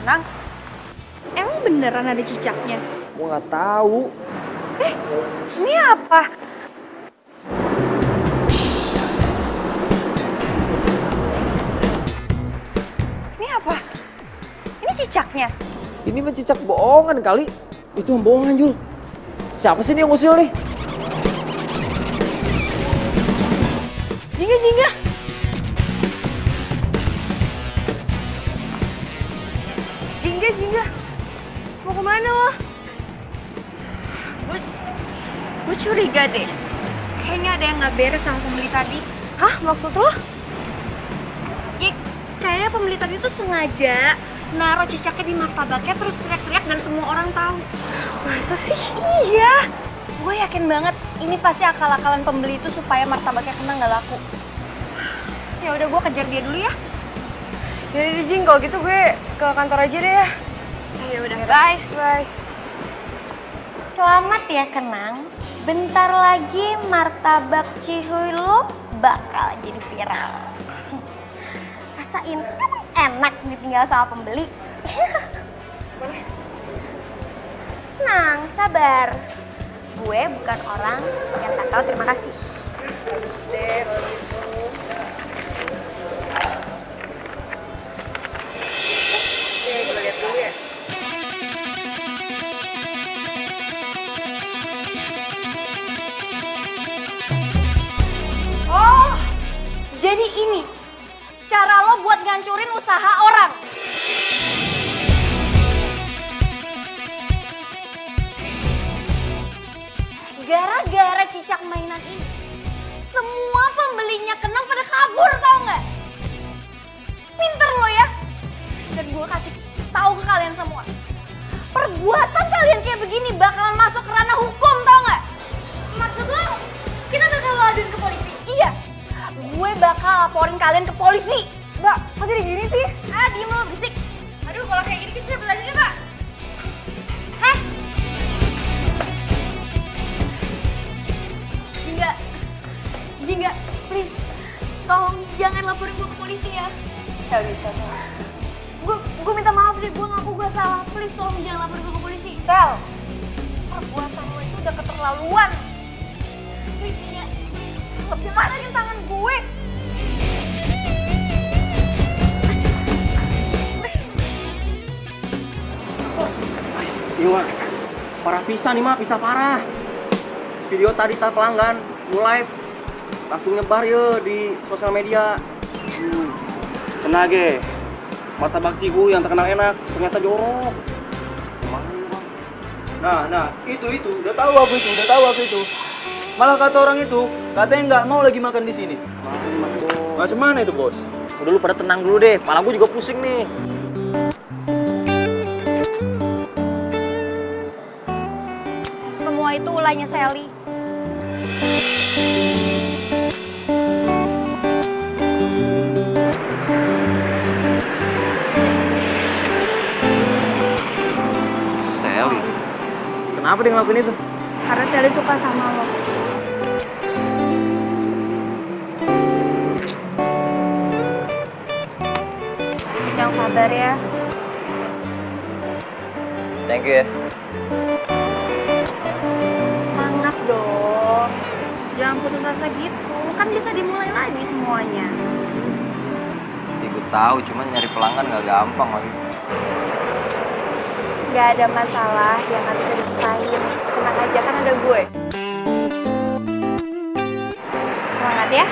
Nang, emang beneran ada cicaknya? Gua nggak tahu. Ini apa? Ini apa? Ini cicaknya? Ini mah cicak bohongan kali. Itu yang bohongan, Jul. Siapa sih ini yang ngusil nih? Jingga, Jingga. Jingga, Jingga. Mau kemana lo? Gue curiga deh. Kayaknya ada yang nggak beres sama pembeli tadi. Hah? Maksud lo? Ya, kayaknya pembeli tadi tuh sengaja naruh cicaknya di martabaknya terus teriak-teriak dan semua orang tahu. Masa sih? Iya. Gue yakin banget ini pasti akal-akalan pembeli itu supaya martabaknya kena nggak laku. Ya udah, gue kejar dia dulu ya. Yaudah deh, Jing, kalau gitu gue ke kantor aja deh ya. Ya udah, bye. Bye. Selamat ya Kenang. Bentar lagi martabak Cihuy lo bakal jadi viral. Rasain enak ditinggal sama pembeli. Tenang, sabar. Gue bukan orang yang tak tahu terima kasih. Oh, jadi ini cara lo buat ngancurin usaha orang. Gara-gara cicak mainan ini, semua pembelinya Kenang pada kabur, tau nggak? Pinter lo ya. Dan gue kasih tahu ke kalian semua, perbuatan kalian kayak begini bakalan masuk ke ranah hukum, tau nggak? Maksud lo, kita bakal lo aduin ke polisi? Iya, gue bakal laporin kalian ke polisi. Mbak, kok jadi gini sih? Ah, diem lo, berisik. Aduh, kalau kayak gini kita cabut aja deh, Mbak. Heh? Jingga, please, tolong jangan laporin gue ke polisi ya. Gak bisa, Sel. Gue minta maaf deh, gue ngaku gue salah. Please, tolong jangan laporin gue ke polisi. Sel, perbuatan lo itu udah keterlaluan. Please, Jingga, lepasin tangan gue. Iya, parah pisan nih mah, pisah parah. Video tadi tak pelanggan, mulai langsung nyebar ya di sosial media. Kena ge. Martabak Cihuy yang terkenal enak, ternyata jorok. Nah, itu udah tahu aku itu. Malah kata orang itu, katanya nggak mau lagi makan di sini. Macam mana itu, Bos? Udah lu pada tenang dulu deh, malah gue juga pusing nih. Semua itu ulahnya Sally. Sally, kenapa dia ngelakuin itu? Karena Sally suka sama lo. Yang sabar ya. Thank you ya. Semangat dong. Jangan putus asa gitu. Kan bisa dimulai lagi semuanya. Ya, gue tahu, cuman nyari pelanggan gak gampang lagi. Gak ada masalah yang gak bisa diselesain. Tenang aja, kan ada gue. Semangat ya.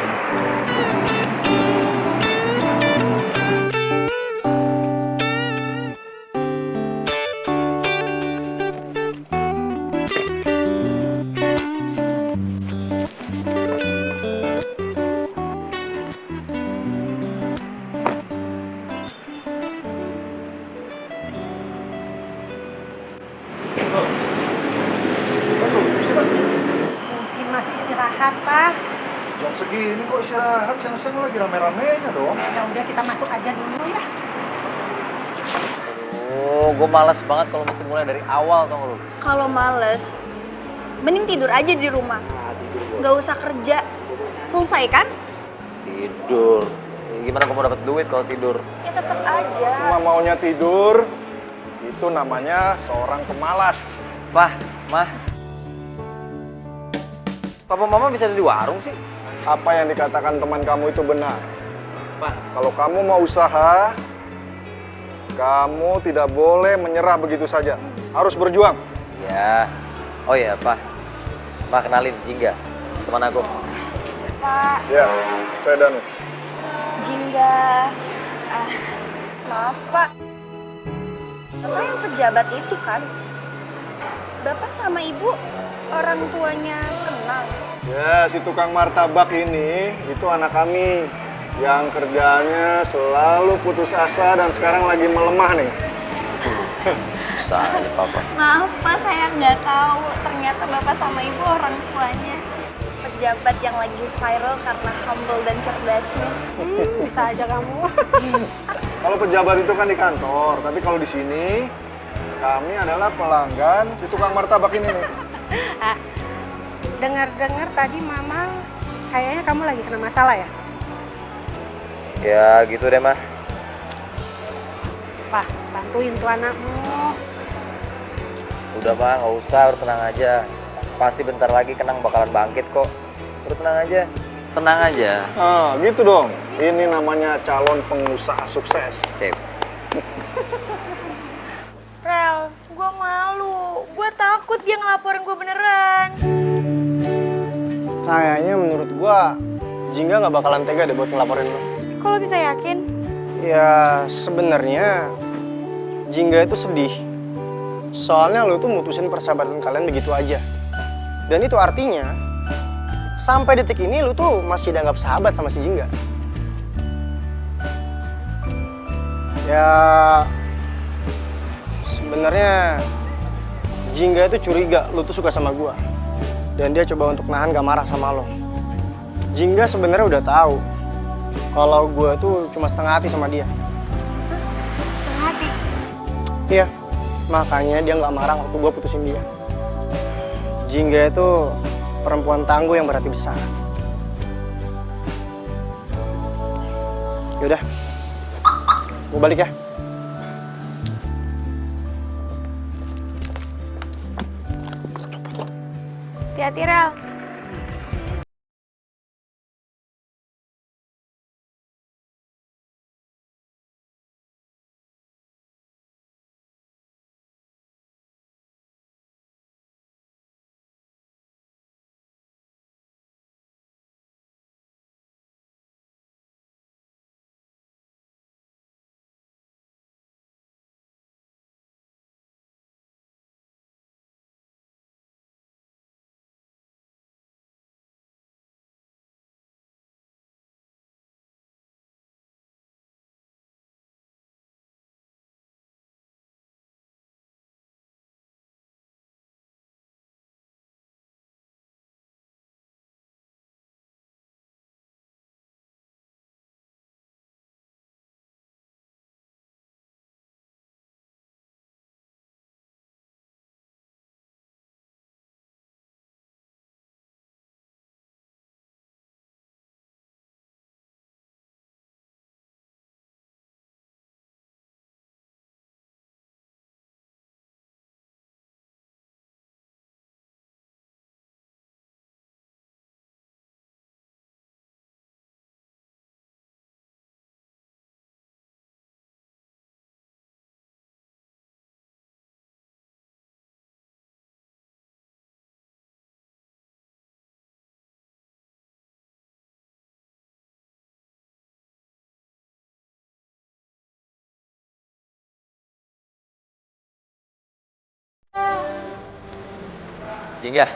Mungkin masih istirahat, Pak. Jam segini kok istirahat, siang-siang lagi rame-ramenya dong. Ya udah, kita masuk aja dulu ya. Oh, gue malas banget kalau mesti mulai dari awal, tau gak lu? Kalau males, mending tidur aja di rumah. Gak usah kerja. Selesai kan? Tidur. Ya, gimana gue mau dapet duit kalau tidur? Ya tetap aja. Cuma maunya tidur, itu namanya seorang pemalas. Wah, Mah. Papa Mama bisa ada di warung sih? Apa yang dikatakan teman kamu itu benar. Pak. Kalau kamu mau usaha, kamu tidak boleh menyerah begitu saja. Harus berjuang. Ya. Oh ya, Pak. Pak, kenalin Jingga, teman aku. Pak, Ya, saya Danu. Jingga. Maaf Pak. Bapak yang pejabat itu kan? Bapak sama Ibu orang tuanya kenal. Ya, si tukang martabak ini, itu anak kami. Yang kerjanya selalu putus asa dan sekarang lagi melemah nih. Bisa aja, Papa. Maaf Pak, saya nggak tahu. Ternyata Bapak sama Ibu orang tuanya pejabat yang lagi viral karena humble dan cerdasnya. Bisa aja kamu. Kalau pejabat itu kan di kantor, tapi kalau di sini kami adalah pelanggan si tukang martabak ini nih. Dengar-dengar tadi Mama kayaknya kamu lagi kena masalah ya? Ya, gitu deh, Mah. Pak, bantuin tuh anakmu. Udah, Mah, nggak usah, udah tenang aja. Pasti bentar lagi Kenang bakalan bangkit kok. Udah tenang aja. Tenang aja. Ah, gitu dong. Ini namanya calon pengusaha sukses. Sip. Rel, gue malu. Gue takut dia ngelaporin gue beneran. Kayaknya menurut gua Jingga nggak bakalan tega deh buat ngelaporin lo. Kok lo bisa yakin? Ya sebenarnya Jingga itu sedih. Soalnya lo tuh mutusin persahabatan kalian begitu aja. Dan itu artinya sampai detik ini lo tuh masih dianggap sahabat sama si Jingga. Ya sebenarnya Jingga itu curiga lo tuh suka sama gua. Dan dia coba untuk nahan gak marah sama lo. Jingga sebenarnya udah tahu kalau gue tuh cuma setengah hati sama dia. Setengah hati? Iya, makanya dia nggak marah waktu gue putusin dia. Jingga itu perempuan tangguh yang berarti besar. Yaudah, gue balik ya. Hati-hati, Rel. Jingga,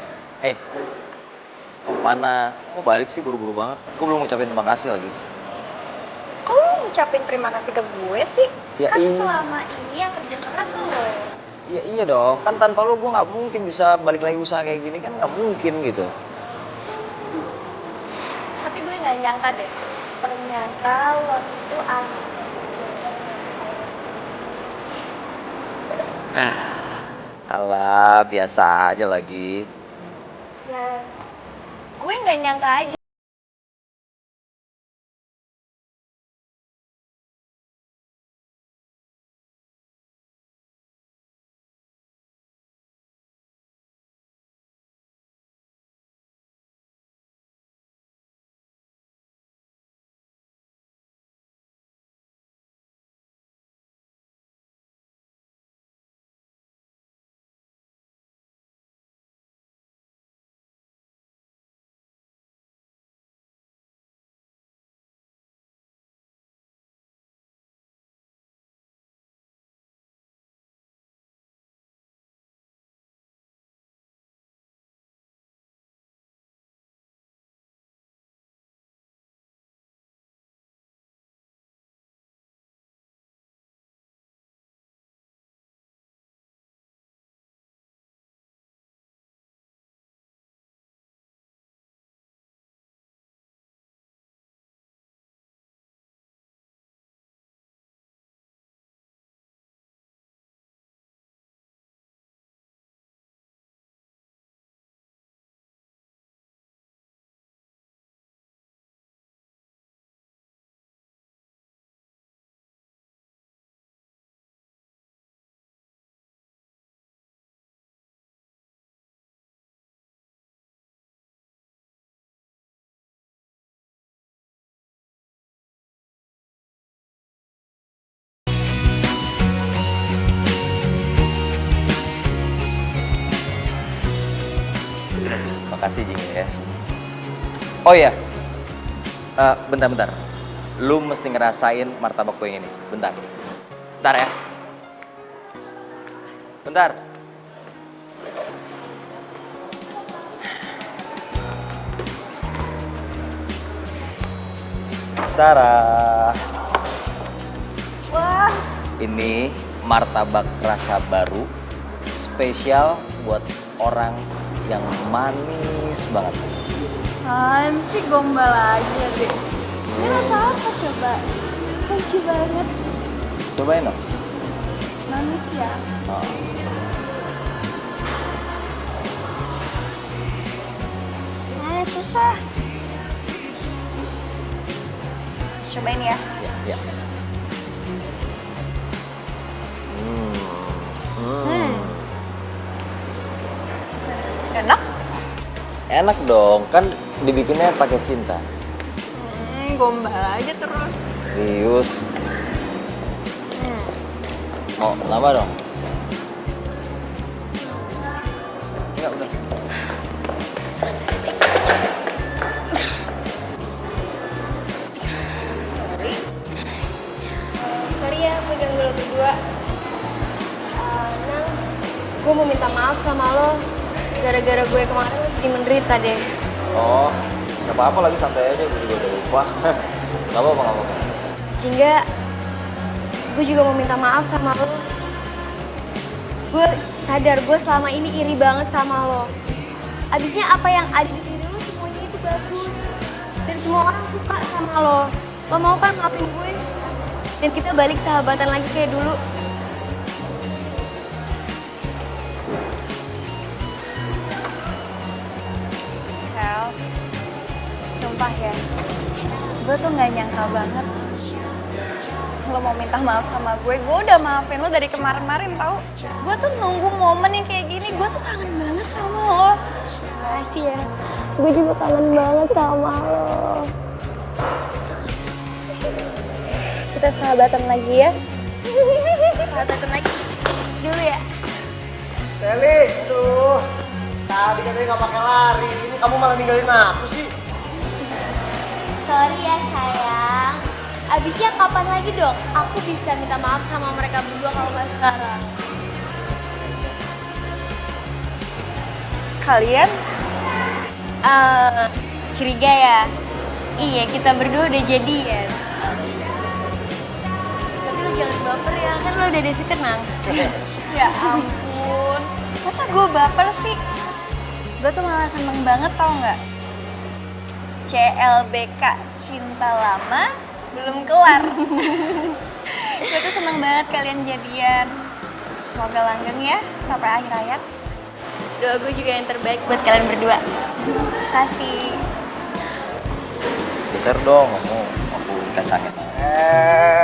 mau mana? Mau balik sih buru-buru banget. Gue belum ngucapin terima kasih lagi. Kok lo ngucapin terima kasih ke gue sih? Ya, kan iya. selama ini yang kerja keras lo. Ya iya dong, kan tanpa lo gue nggak mungkin bisa balik lagi usaha kayak gini, kan nggak mungkin gitu. Tapi gue nggak nyangka deh. Ternyata lo itu anak. Alah, biasa aja lagi. Nah, gue nggak nyangka aja. Makasih Jingga ya. Oh iya, bentar. Lu mesti ngerasain martabak gue yang ini. Bentar ya. Bentar. Tara. Wah, Ini martabak rasa baru, spesial buat orang yang manis banget. apaan sih gombal aja deh. Ini rasa apa coba? Lucu banget. Cobain dong. Manis ya. Oh. Susah. Cobain ya. Ya. Enak? Enak dong, kan dibikinnya pakai cinta. Gombal aja terus. Serius. Mau nambah dong? Enggak, udah. Sorry ya, gue ganggu lo berdua. Nang, gue mau minta maaf sama lo. Gara-gara gue kemarin lo jadi menderita deh. Oh, nggak apa-apa lagi, santai aja, gue juga udah lupa. Gak apa-apa. Jingga, gue juga mau minta maaf sama lo. Gue sadar gue selama ini iri banget sama lo. Abisnya apa yang ada di diri lo semuanya itu bagus. Dan semua orang suka sama lo. Lo mau kan maafin gue? Dan kita balik sahabatan lagi kayak dulu. Sel, sumpah ya, gue tuh gak nyangka banget lo mau minta maaf sama gue udah maafin lo dari kemarin-marin tau. Gue tuh nunggu momen yang kayak gini, gue tuh kangen banget sama lo. Makasih ya, gue juga kangen banget sama lo. Kita sahabatan lagi ya. Sahabatan lagi Dulu ya. Sally, aduh. Tadi katanya nggak pakai lari, ini kamu malah ninggalin aku sih. Sorry ya sayang. Abisnya kapan lagi dong aku bisa minta maaf sama mereka berdua kalau nggak sekarang? kalian. Curiga ya? Iya, kita berdua udah jadian. Tapi lo jangan baper ya, kan lo udah desi kenang. Ya ampun, masa gue baper sih? Gue tuh malah seneng banget tau nggak? CLBK, cinta lama belum kelar. Gue tuh seneng banget kalian jadian. Semoga langgeng ya sampai akhir hayat. Doa gue juga yang terbaik buat kalian berdua. Kasih. Geser dong, aku kacangin.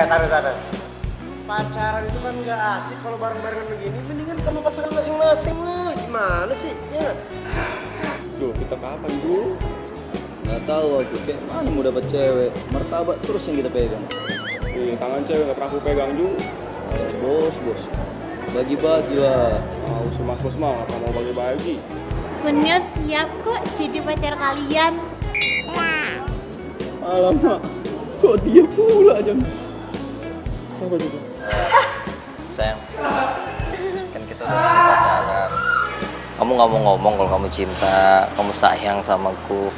Taruh. Pacaran itu kan nggak asik kalau bareng-barengan begini. Mendingan kamu pasangan masing-masing lah. Gimana sih? Ya. Duh, kita kapan, Bu? Nggak tahu aku, kayak mana mau dapat cewek. Martabak terus yang kita pegang. Tangan cewek nggak pernah aku pegang juga. Bos. Bagi-bagi lah. Mau sama bos mah, nggak mau bagi-bagi. Mennya siap kok jadi pacar kalian. Alamak, kok dia pula aja. Siapa juga? Sayang, kan kita udah resmi pacaran. Kamu nggak mau ngomong kalau kamu cinta, kamu sayang sama aku.